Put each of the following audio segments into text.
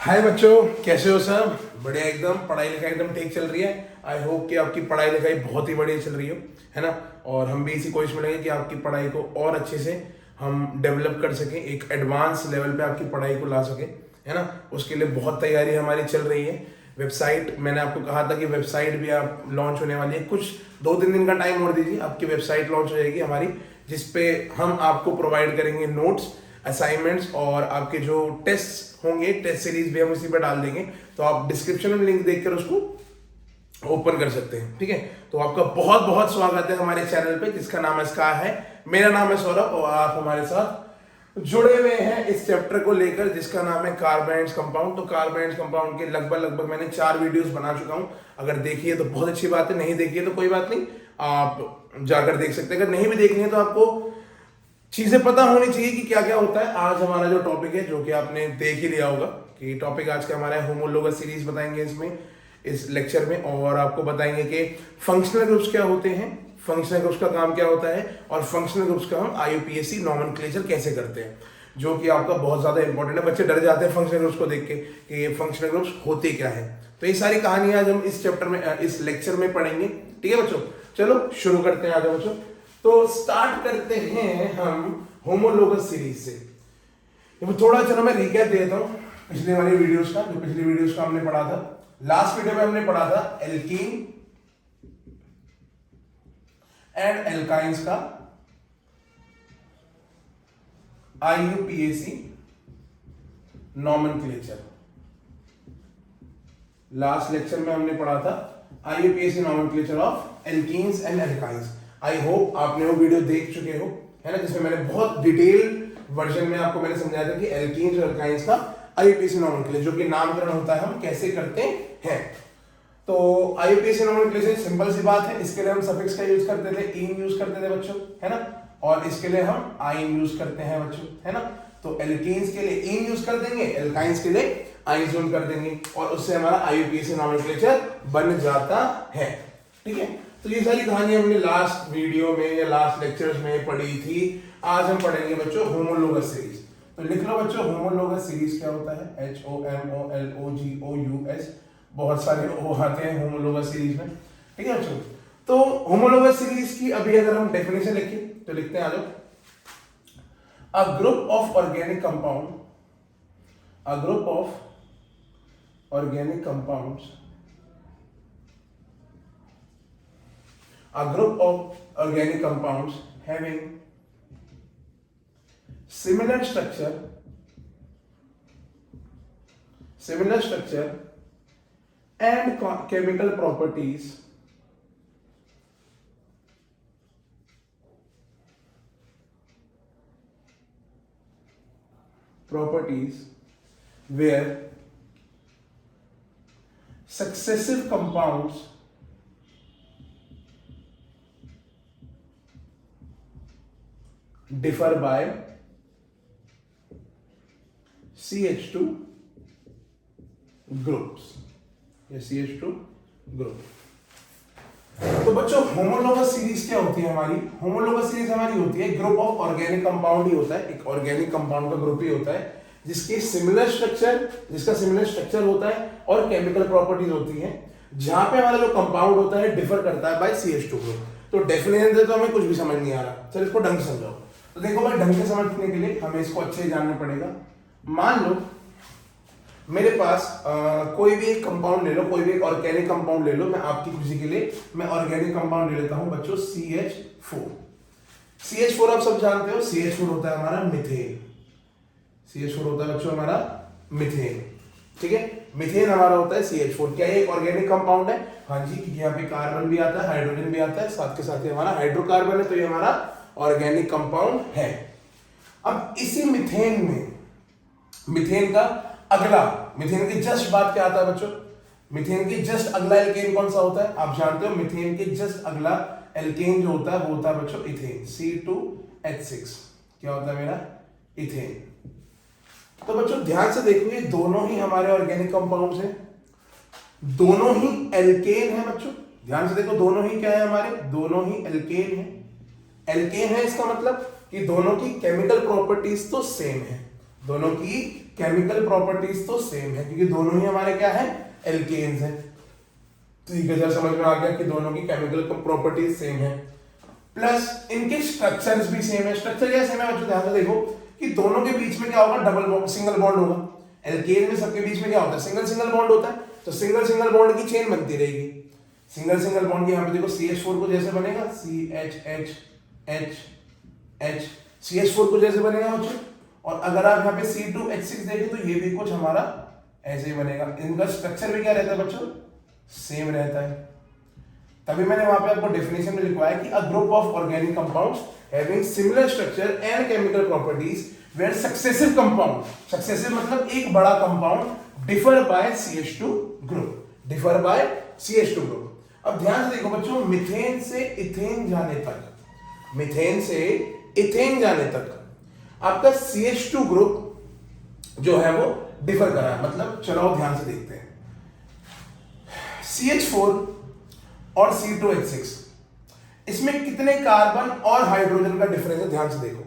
हाय बच्चों, कैसे हो सब? बढ़िया एकदम। पढ़ाई लिखाई एकदम ठीक चल रही है। आई होप कि आपकी पढ़ाई लिखाई बहुत ही बढ़िया चल रही हो, है ना। और हम भी इसी कोशिश में लगे कि आपकी पढ़ाई को और अच्छे से हम डेवलप कर सकें, एक एडवांस लेवल पे आपकी पढ़ाई को ला सकें, है ना। उसके लिए बहुत तैयारी हमारी चल रही है। वेबसाइट, मैंने आपको कहा था कि वेबसाइट भी आप लॉन्च होने वाली है। कुछ 2-3 दिन का टाइम और दीजिए, आपकी वेबसाइट लॉन्च हो जाएगी हमारी, जिसपे हम आपको प्रोवाइड करेंगे नोट्स, असाइनमेंट्स और आपके जो टेस्ट होंगे, टेस्ट सीरीज भी हम उसी पर डाल देंगे। तो आप डिस्क्रिप्शन में लिंक देखकर उसको ओपन कर सकते हैं, ठीक है। तो आपका बहुत बहुत स्वागत है हमारे चैनल पे, जिसका नाम इसका है, मेरा नाम है सौरभ, और आप हमारे साथ जुड़े हुए हैं इस चैप्टर को लेकर जिसका नाम है कार्बेनेट्स कंपाउंड। तो कार्बेनेट्स कंपाउंड के लगभग मैंने 4 वीडियोस बना चुका हूं। अगर देखिए तो बहुत अच्छी बात है, नहीं देखिए तो कोई बात नहीं, आप जाकर देख सकते हैं। अगर नहीं भी देखनी है तो आपको चीजें पता होनी चाहिए कि क्या क्या होता है। आज हमारा जो टॉपिक है, जो कि आपने देख ही लिया होगा कि टॉपिक आज का हमारा है होमोलोगस सीरीज, बताएंगे इसमें, इस लेक्चर में। और आपको बताएंगे कि फंक्शनल ग्रुप्स क्या होते हैं, फंक्शनल ग्रुप्स का काम क्या होता है, और फंक्शनल ग्रुप्स का हम IUPAC नॉमेनक्लेचर कैसे करते हैं, जो कि आपका बहुत ज्यादा इंपॉर्टेंट है। बच्चे डर जाते हैं फंक्शनल ग्रुप्स को देख के कि ये फंक्शनल ग्रुप्स होते क्या है। तो ये सारी कहानी आज हम इस चैप्टर में, इस लेक्चर में पढ़ेंगे, ठीक है बच्चों। चलो शुरू करते हैं आज बच्चों। तो स्टार्ट करते हैं हम होमोलोगस सीरीज से। थोड़ा चलो मैं रिकैप देता हूं पिछले वाली वीडियोस का, जो पिछली वीडियोस का हमने पढ़ा था। लास्ट वीडियो में हमने पढ़ा था एल्कीन एंड एल्काइंस का IUPAC नॉमेनक्लेचर। लास्ट लेक्चर में हमने पढ़ा था IUPAC nomenclature of alkenes and alkynes. I hope आपने वो वीडियो देख चुके हो, है ना, जिसमें मैंने बहुत डिटेल वर्जन में आपको मैंने समझाया था कि एल्कीन्स और एल्काइंस का IUPAC नॉमेनक्लेचर, जो कि नामकरण होता है, हम कैसे करते हैं। तो IUPAC नॉमेनक्लेचर सिंपल सी बात है। इसके लिए हम सफिक्स का यूज करते थे, इन यूज करते थे बच्चों, है ना, और इसके लिए हम आइन यूज करते हैं बच्चों, है ना। तो एल्कीन्स के लिए इन यूज कर देंगे, एल्काइंस के लिए आइन यूज कर देंगे, और उससे हमारा IUPAC नॉमेनक्लेचर बन जाता है, ठीक है। तो ये सारी कहानी हमने लास्ट वीडियो में या लास्ट लेक्चर्स में पढ़ी थी। आज हम पढ़ेंगे बच्चों होमोलोगस सीरीज। तो लिख लो बच्चों, होमोलोगस सीरीज क्या होता है। HOMOLOGOUS, बहुत सारे ओ आते हैं होमोलोगस सीरीज में, ठीक है बच्चों। तो होमोलोगस सीरीज की अभी अगर हम डेफिनेशन लिखें तो लिखते हैं, आ जाओ। अ group of organic compound, a group of organic compounds, a group of organic compounds having similar structure and chemical properties where successive compounds differ by CH2 groups या CH2 ग्रुप। तो बच्चों होमोलोगस सीरीज क्या होती है हमारी? Homologous series हमारी होती है ग्रुप ऑफ ऑर्गेनिक कंपाउंड ही होता है, एक ऑर्गेनिक कंपाउंड का ग्रुप ही होता है जिसका सिमिलर स्ट्रक्चर होता है और केमिकल प्रॉपर्टीज होती हैं, जहां पे हमारा जो कंपाउंड होता है डिफर करता है बाय CH2 ग्रुप। तो डेफिनेशन दे तो हमें कुछ भी समझ नहीं आ रहा, चल इसको ढंग से समझाओ। तो देखो भाई, ढंग से समझने के लिए हमें इसको अच्छे से जानना पड़ेगा। मान लो मेरे पास कोई भी एक कंपाउंड ले लो, कोई भी एक ऑर्गेनिक कंपाउंड ले लो। मैं आपकी खुशी के लिए मैं ऑर्गेनिक कंपाउंड ले लेता हूं बच्चों, CH4। CH4 आप सब जानते हो, CH4 होता है हमारा मिथेन। CH4 होता है बच्चों हमारा मिथेन, ठीक है। मिथेन हमारा होता है CH4। क्या ये एक ऑर्गेनिक कंपाउंड है? हाँ जी, क्योंकि यहाँ पे कार्बन भी आता है, हाइड्रोजन भी आता है, साथ के साथ ही हमारा हाइड्रोकार्बन है, तो ये हमारा ऑर्गेनिक कंपाउंड है। अब इसी मिथेन में, मिथेन का अगला, मिथेन की जस्ट बाद क्या आता है बच्चों? मिथेन की जस्ट अगला एल्केन कौन सा होता है? आप जानते हो, मिथेन के जस्ट अगला एल्केन जो होता है वो होता है बच्चों इथेन, C2H6। क्या होता है मेरा? इथेन। तो बच्चों ध्यान से देखो, ये दोनों ही हमारे ऑर्गेनिक कंपाउंड्स हैं, दोनों ही एल्केन है बच्चों। ध्यान से देखो, दोनों ही क्या है हमारे? दोनों ही एल्केन है। एल्केन है इसका मतलब कि दोनों की केमिकल प्रॉपर्टीज तो सेम है, दोनों की केमिकल प्रॉपर्टीज तो सेम है क्योंकि दोनों ही हमारे क्या है, एल्केन्स हैं। ठीक है सर, समझ में आ गया कि दोनों की केमिकल प्रॉपर्टीज सेम है, प्लस इनके स्ट्रक्चर्स भी सेम है। स्ट्रक्चर क्या सेम है बच्चों, ध्यान से देखो कि दोनों के बीच में क्या होगा, डबल बॉन्ड, सिंगल बॉन्ड होगा। एल्केन में सबके बीच में क्या होता है, सिंगल सिंगल बॉन्ड होता है, तो सिंगल सिंगल बॉन्ड की चेन बनती रहेगी। सिंगल सिंगल बॉन्ड की यहाँ पे देखो CH4 को जैसे बनेगा CHH, CH4 को जैसे बनेगा बच्चों, और अगर आप यहाँ पे C2H6 देखें तो ये भी कुछ हमारा ऐसे ही बनेगा। इनका स्ट्रक्चर भी क्या रहता है बच्चों, सेम रहता है। तभी मैंने वहां पे आपको डेफिनेशन में लिखवाया कि a group of organic compounds having similar structure and chemical properties where successive compound, successive मतलब एक बड़ा compound, differ by CH2 group, differ by CH2 group. अब ध्यान से देखो बच्चों, मिथेन से इथेन जाने तक, मिथेन से इथेन जाने तक आपका CH2 ग्रुप जो है वो डिफर कर रहा है। मतलब चलो ध्यान से देखते हैं, CH4 और C2H6 इसमें कितने कार्बन और हाइड्रोजन का डिफरेंस है, ध्यान से देखो।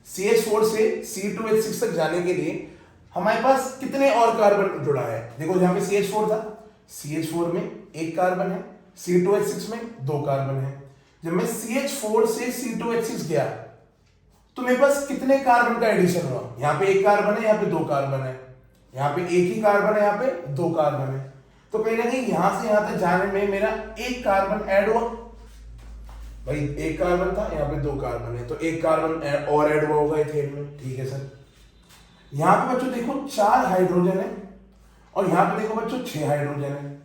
CH4 से C2H6 तक जाने के लिए हमारे पास कितने और कार्बन जुड़ा है, देखो यहाँ पे CH4 था, CH4 में एक कार्बन है, C2H6 में दो कार्बन है। जब मैं CH4 से C2H6 गया तो मेरे पास कितने कार्बन का एडिशन हुआ, यहाँ पे एक कार्बन है, यहाँ पे दो कार्बन है, यहाँ पे एक ही कार्बन है, यहाँ पे दो कार्बन है। तो कहीं ना कहीं यहां से यहां तक जाने में मेरा एक कार्बन ऐड हुआ, भाई एक कार्बन था, यहाँ पे दो कार्बन है, तो एक कार्बन और ऐड हुआ होगा इथेन में। ठीक है सर, यहाँ पे बच्चों देखो 4 हाइड्रोजन है और यहाँ पे देखो बच्चों 6 हाइड्रोजन है।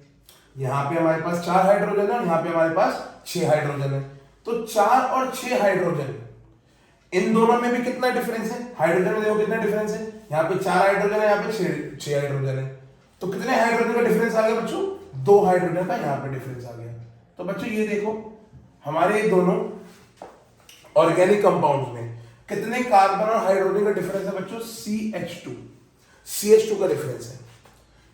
यहाँ पे हमारे पास 4 हाइड्रोजन है और यहाँ पे हमारे पास 6 हाइड्रोजन है। तो 4 और 6 हाइड्रोजन, इन दोनों में भी कितना डिफरेंस है, हाइड्रोजन में देखो कितना डिफरेंस है, यहाँ पे 4 हाइड्रोजन है, यहाँ पे 6 हाइड्रोजन है। तो कितने हाइड्रोजन का डिफरेंस आ गया बच्चों, 2 हाइड्रोजन का यहाँ पे डिफरेंस आ गया। तो बच्चों ये देखो हमारे दोनों ऑर्गेनिक कंपाउंड्स में कितने कार्बन और हाइड्रोजन का डिफरेंस है बच्चों, CH2 का डिफरेंस है।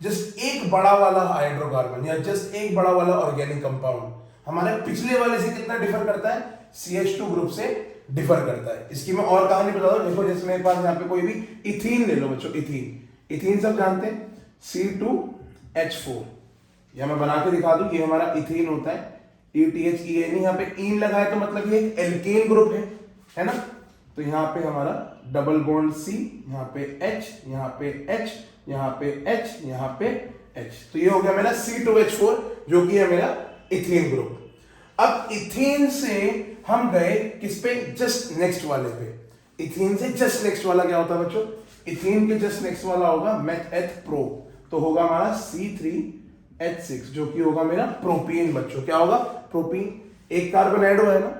जस्ट एक बड़ा वाला हाइड्रोकार्बन या जस्ट एक बड़ा वाला ऑर्गेनिक कंपाउंड हमारे पिछले वाले से कितना डिफर करता है, CH2 ग्रुप से डिफर करता है। इसकी मैं और कहानी बता दूं, देखो जैसे मेरे पास यहाँ पे कोई भी इथीन ले लो बच्चों, इथीन सब जानते हैं, C2H4, या मैं बना के दिखा दूं, ये हमारा इथीन होता है, ETHEN, यहाँ पे ईन लगा है तो मतलब ये एक एल्केन ग्रुप है ना। तो यहाँ पे हमारा डबल बॉन्ड C, यहाँ पे H, यहाँ पे H, यहाँ पे H, यहाँ पे H, तो ये हो गया मेरा C2H4 जो कि है मेरा इथीन ग्रुप। अब इथीन से हम गए किस पे, जस्ट नेक्स्ट वाले पे। इथीन से जस्ट नेक्स्ट वाला क्या होता है बच्चों, इथीन के जस्ट नेक्स्ट वाला होगा मेथ प्रो, तो होगा हमारा C3H6 जो कि होगा मेरा प्रोपीन बच्चों। क्या होगा, प्रोपीन। एक कार्बन ऐड हुआ है ना,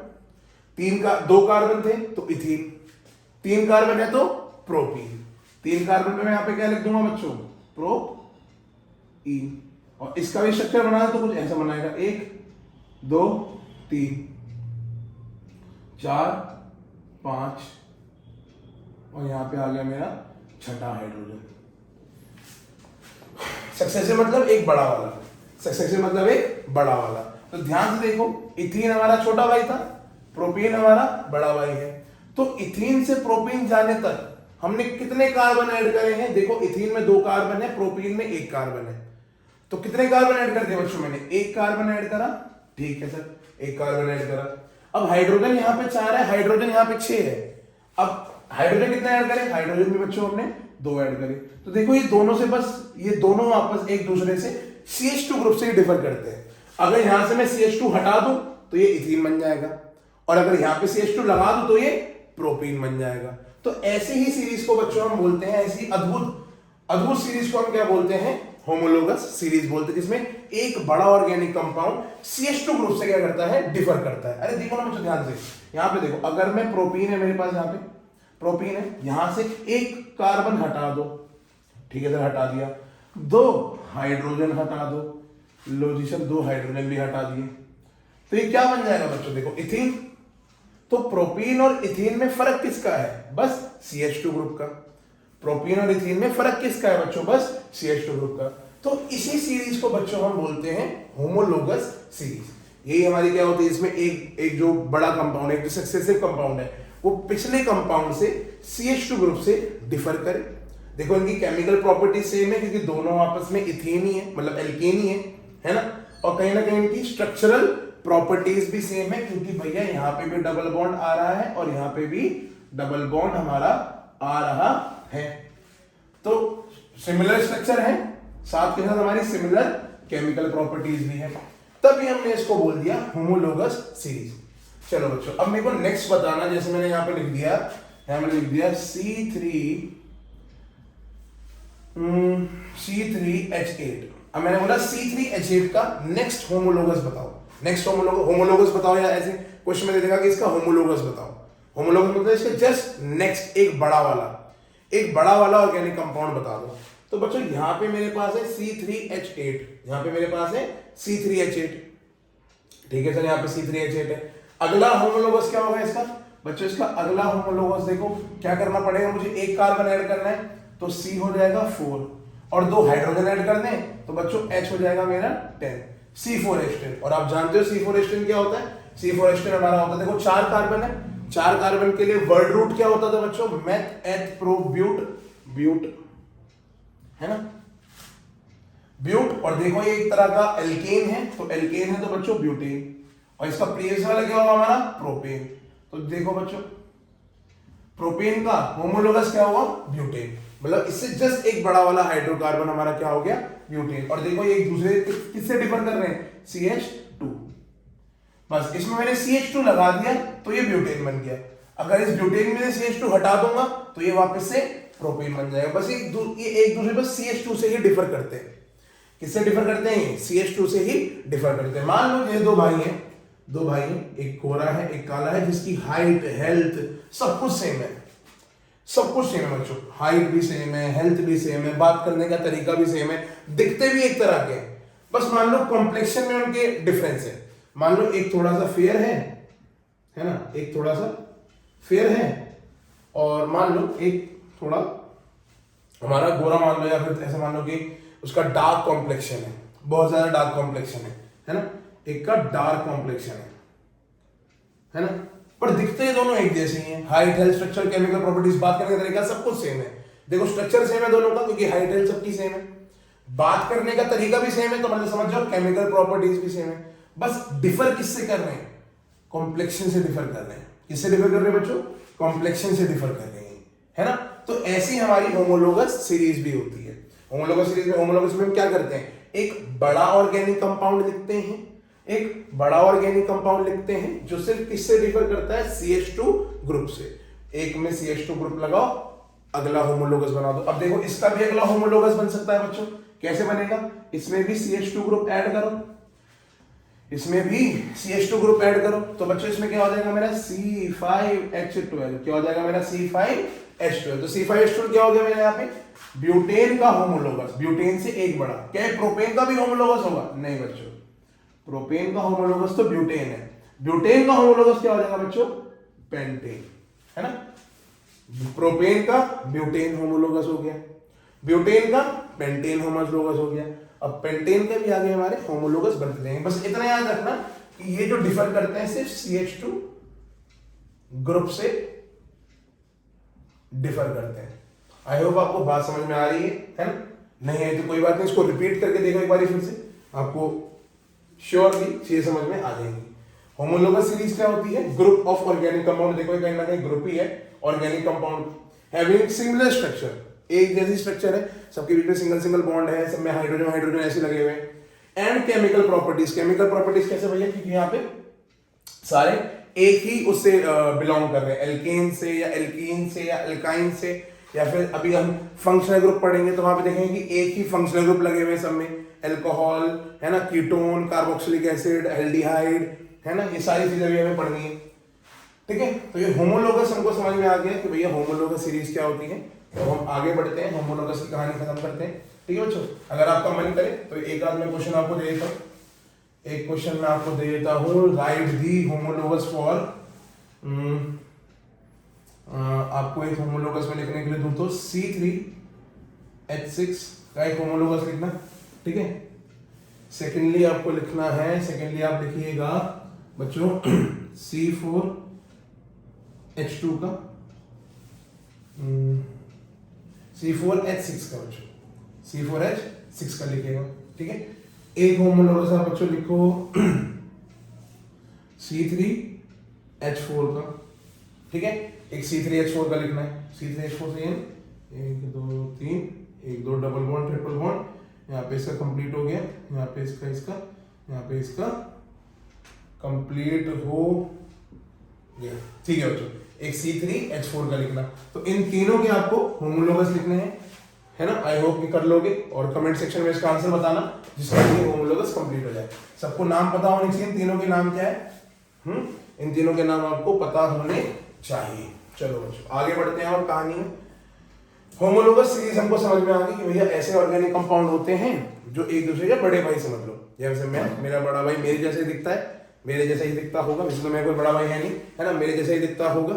2 कार्बन थे तो इथीन, 3 कार्बन है तो प्रोपीन। 3 कार्बन पे मैं यहाँ पे क्या लिख दूंगा बच्चों, प्रोपीन। और इसका भी स्ट्रक्चर बनाना तो कुछ ऐसा बनाएगा, 1 2 3 4 5 और यहाँ पे आ गया मेरा छठा हाइड्रोजन। सक्सेसिव मतलब एक बड़ा वाला, सक्सेसिव मतलब एक बड़ा वाला। तो ध्यान से देखो, इथीन हमारा छोटा भाई था, प्रोपीन हमारा बड़ा भाई है। तो इथीन से प्रोपीन जाने तक हमने कितने कार्बन ऐड करे हैं, देखो इथीन में 2 कार्बन है, प्रोपीन में 1 कार्बन है। तो कितने कार्बन ऐड कर दिए बच्चों मैंने, 1 कार्बन ऐड करा। ठीक है सर, 1 कार्बन ऐड करा। अब हाइड्रोजन यहाँ पे 4 है, हाइड्रोजन यहाँ पे 6 है। अब हाइड्रोजन कितना ऐड करें, हाइड्रोजन भी बच्चों हमने 2 ऐड करे। तो देखो ये दोनों से बस, ये दोनों आपस एक दूसरे से CH2 ग्रुप से डिफर करते हैं। अगर यहां से मैं CH2 हटा दूं तो ये इथीन बन जाएगा, और अगर यहां पे CH2 लगा दूं तो ये प्रोपीन बन जाएगा। तो ऐसे ही सीरीज को बच्चों हम बोलते हैं, ऐसी अद्भुत सीरीज को हम क्या बोलते हैं, होमोलोगस सीरीज बोलते हैं, जिसमें एक बड़ा ऑर्गेनिक कंपाउंड CH2 ग्रुप से क्या करता है, डिफर करता है। अरे देखो ना बच्चों ध्यान से, यहां पे देखो, अगर मैं प्रोपीन है मेरे पास, यहाँ पे प्रोपीन है, यहां से 1 कार्बन हटा दो, ठीक है सर हटा दिया, 2 हाइड्रोजन हटा दो, लो जी सर 2 हाइड्रोजन भी हटा दिए, तो ये क्या बन जाएगा बच्चों, देखो इथीन। तो प्रोपीन और इथीन में फर्क किसका है, बस CH2 ग्रुप का। प्रोपीन और इथीन में फर्क किसका है बच्चों, बस CH2 ग्रुप का। तो इसी सीरीज को बच्चों हम बोलते हैं होमोलोगस सीरीज। यही हमारी क्या होती है, इसमें एक जो बड़ा कंपाउंड है, एक जो सक्सेसिव कंपाउंड है, वो पिछले कंपाउंड से CH2 ग्रुप से डिफर करे। देखो इनकी केमिकल प्रॉपर्टी सेम है क्योंकि दोनों आपस में इथेन ही है, मतलब एल्केन ही है ना। और कहीं ना कहीं इनकी स्ट्रक्चरल प्रॉपर्टीज भी सेम है क्योंकि भैया यहाँ पे भी डबल बॉन्ड आ रहा है और यहाँ पे भी डबल बॉन्ड हमारा आ रहा है। तो सिमिलर स्ट्रक्चर है, साथ के साथ हमारी सिमिलर केमिकल प्रॉपर्टीज भी है, तभी हमने इसको बोल दिया होमोलोगस सीरीज। चलो बच्चों अब मेरे को नेक्स्ट बताना, जैसे मैंने यहाँ पे लिख दिया, यहाँ मैंने लिख दिया C3H8। अब मैंने बोला C3H8 का नेक्स्ट होमोलोगस बताओ, नेक्स्ट होमोलोगस बताओ, या ऐसे क्वेश्चन में दे देगा कि इसका होमोलोगस बताओ। होमोलोगस मतलब इसके जस्ट नेक्स्ट एक बड़ा वाला ऑर्गेनिक कंपाउंड बता दो। तो बच्चों यहाँ पे मेरे पास है C3H8, यहाँ पे मेरे पास है C3H8, ठीक है सर, यहाँ पे C3H8 है। अगला होमोलोगस क्या होगा इसका बच्चों? इसका अगला होमोलोगस देखो क्या करना पड़ेगा, मुझे एक कार्बन ऐड करना है तो C हो जाएगा 4 और 2 हाइड्रोजन ऐड कर दें तो बच्चों H हो जाएगा मेरा 10, C4H10। और आप जानते हो C4H10 क्या होता है? C4H10 हमारा होता है, देखो 4 कार्बन है, 4 कार्बन के लिए वर्ड रूट क्या होता था बच्चों? मेथ एथ प्रो ब्यूट है ना, ब्यूट। और देखो ये एक तरह का एल्केन है, तो एल्केन है तो बच्चों ब्यूटेन, और इसका प्रीवियस वाला क्या होगा हमारा? प्रोपेन। तो देखो बच्चों प्रोपेन का होमोलोगस क्या होगा? ब्यूटेन, मतलब इससे जस्ट एक बड़ा वाला हाइड्रोकार्बन हमारा क्या हो गया? ब्यूटेन। और देखो ये एक दूसरे किससे डिफर कर रहे हैं? CH2। बस इसमें मैंने CH2 लगा दिया तो ये ब्यूटेन बन गया। अगर इस ब्यूटेन में से CH2 हटा दूंगा तो ये वापस से प्रोपेन बन जाएगा। बस ये एक दूसरे पर CH2 से ही डिफर करते हैं। किससे डिफर करते हैं? CH2 से ही डिफर करते हैं। मान लो ये दो भाई हैं, एक गोरा है एक काला है, जिसकी हाइट हेल्थ सब कुछ सेम है, सब कुछ सेम है बच्चों, हाइट भी सेम है, हेल्थ भी सेम है, बात करने का तरीका भी सेम है, दिखते भी एक तरह के हैं। बस मान लो कॉम्प्लेक्शन में उनके डिफरेंस है। मान लो एक थोड़ा सा फेयर है ना, एक थोड़ा सा फेयर है, और मान लो एक थोड़ा हमारा गोरा मान लो, या फिर ऐसा मान लो कि उसका डार्क कॉम्प्लेक्शन है, बहुत ज्यादा डार्क कॉम्प्लेक्शन है ना, एक का डार्क कॉम्प्लेक्शन है ना, पर दिखते दोनों एक जैसे ही हैं। Height health structure chemical properties बात करने का तरीका सब कुछ सेम है। देखो स्ट्रक्चर सेम है दोनों का क्योंकि हाइट हेल्थ सबकी सेम है, बात करने का तरीका भी सेम है, तो मतलब समझ जाओ केमिकल प्रॉपर्टीज भी सेम है। बस डिफर किससे कर रहे हैं? कॉम्प्लेक्शन से डिफर कर रहे हैं। किससे डिफर कर रहे हैं बच्चों? कॉम्प्लेक्शन से डिफर कर रहे हैं, है ना। तो ऐसी हमारी होमोलोगस सीरीज भी होती है। होमोलोगस सीरीज में हम क्या करते हैं? एक बड़ा ऑर्गेनिक कंपाउंड लिखते हैं, एक बड़ा ऑर्गेनिक कंपाउंड लिखते हैं जो सिर्फ किससे डिफर करता है? CH2 ग्रुप से। एक में CH2 ग्रुप लगाओ, अगला होमोलोगस बना दो। अब देखो इसका भी अगला होमोलोगस बन सकता है बच्चों, कैसे बनेगा? इसमें भी CH2 ग्रुप ऐड करो, इसमें भी CH2 ग्रुप ऐड करो, तो बच्चों इसमें क्या हो जाएगा मेरा? C5H12। क्या हो जाएगा मेरा? C5H12। तो C5H12 क्या हो गया मेरा यहाँ पे? ब्यूटेन का होमोलोगस, ब्यूटेन से एक बड़ा। क्या है प्रोपेन का भी होमोलोगस होगा? नहीं बच्चों, प्रोपेन का होमोलोगस तो ब्यूटेन है, ब्यूटेन का होमोलोगस क्या हो जाएगा बच्चों? पेंटेन, है ना। प्रोपेन का ब्यूटेन होमोलोगस हो गया, ब्यूटेन का पेंटेन होमोलोगस हो गया। अब पेंटेन के भी आगे हमारे होमोलोगस बनते जाएंगे। बस इतना याद रखना कि ये जो डिफर करते हैं सिर्फ CH2 ग्रुप से डिफर करते हैं। आई होप आपको बात समझ में आ रही है ना? नहीं है तो कोई बात नहीं, इसको रिपीट करके देखो एक बार फिर से, आपको श्योरली चीजें समझ में आ जाएंगी। होमोलोगस सीरीज क्या होती है? Group of organic compound. देखो कहीं ना कहीं ग्रुप ही है, organic compound having similar structure, एक जैसी स्ट्रक्चर है, सबके बीच में सिंगल बॉन्ड है, सब में हाइड्रोजन ऐसे लगे हुए हैं। एंड केमिकल प्रॉपर्टीज कैसे भैया? क्योंकि यहाँ पे सारे एक ही उससे बिलोंग कर रहे हैं, एल्केन से या एल्कीन से या एल्काइन से, या फिर अभी हम फंक्शनल ग्रुप पढ़ेंगे तो वहां पे देखेंगे कि एक ही फंक्शनल ग्रुप लगे हुए हैं सब में, एल्कोहल है ना, कीटोन, कार्बोक्सिलिक एसिड, एल्डिहाइड, है ना, ये सारी चीजें भी हमें पढ़नी है। ठीक है, तो ये होमोलोगस हमको समझ में आ गया कि भैया होमोलोगस सीरीज क्या होती है। तो हम आगे बढ़ते हैं, होमोलोगस की कहानी खत्म करते हैं। ठीक है बच्चों, अगर आपका मन करे तो एक आध में क्वेश्चन आपको दे देता हूँ, एक क्वेश्चन मैं आपको दे देता हूँ। राइट दी होमोलोगस फॉर, आपको एक होमोलोगस में लिखने के लिए दूं तो C3H6 का एक होमोलोगस लिखना। ठीक है, सेकेंडली आपको लिखना है, सेकेंडली आप लिखिएगा बच्चों C4H2 का, C4H6 का बच्चों, C4H6 का लिखेगा, ठीक है। एक होमोलोगस आप बच्चों लिखो C3H4 का, ठीक है। एक C3H4 का लिखना है, C3H4 से 1 2 3, 1 2 डबल बॉन्ड ट्रिपल बॉन्ड, यहाँ पे इसका कंप्लीट हो गया, यहाँ पे इसका यहाँ पे इसका कंप्लीट हो गया, ठीक है बच्चों। एक C3H4 का लिखना, तो इन तीनों के आपको होमोलोगस लिखने हैं, है ना। आई होप कि कर लोगे, और कमेंट सेक्शन में इसका आंसर बताना जिसका ये होमोलोगस कंप्लीट हो जाए। सबको नाम पता होने चाहिए, इन तीनों के नाम क्या है, इन तीनों के नाम आपको पता होने चाहिए। चलो बच्चों आगे बढ़ते हैं और कहानी में। होमोलोगस सीरीज हमको समझ में आ गई कि भैया ऐसे ऑर्गेनिक कंपाउंड होते हैं जो एक दूसरे के बड़े भाई समझ लो, जैसे मेरा बड़ा भाई मेरे जैसे ही दिखता है, मेरे जैसा ही दिखता होगा, वैसे तो मेरा कोई बड़ा भाई है नहीं, है ना, मेरे जैसा ही दिखता होगा,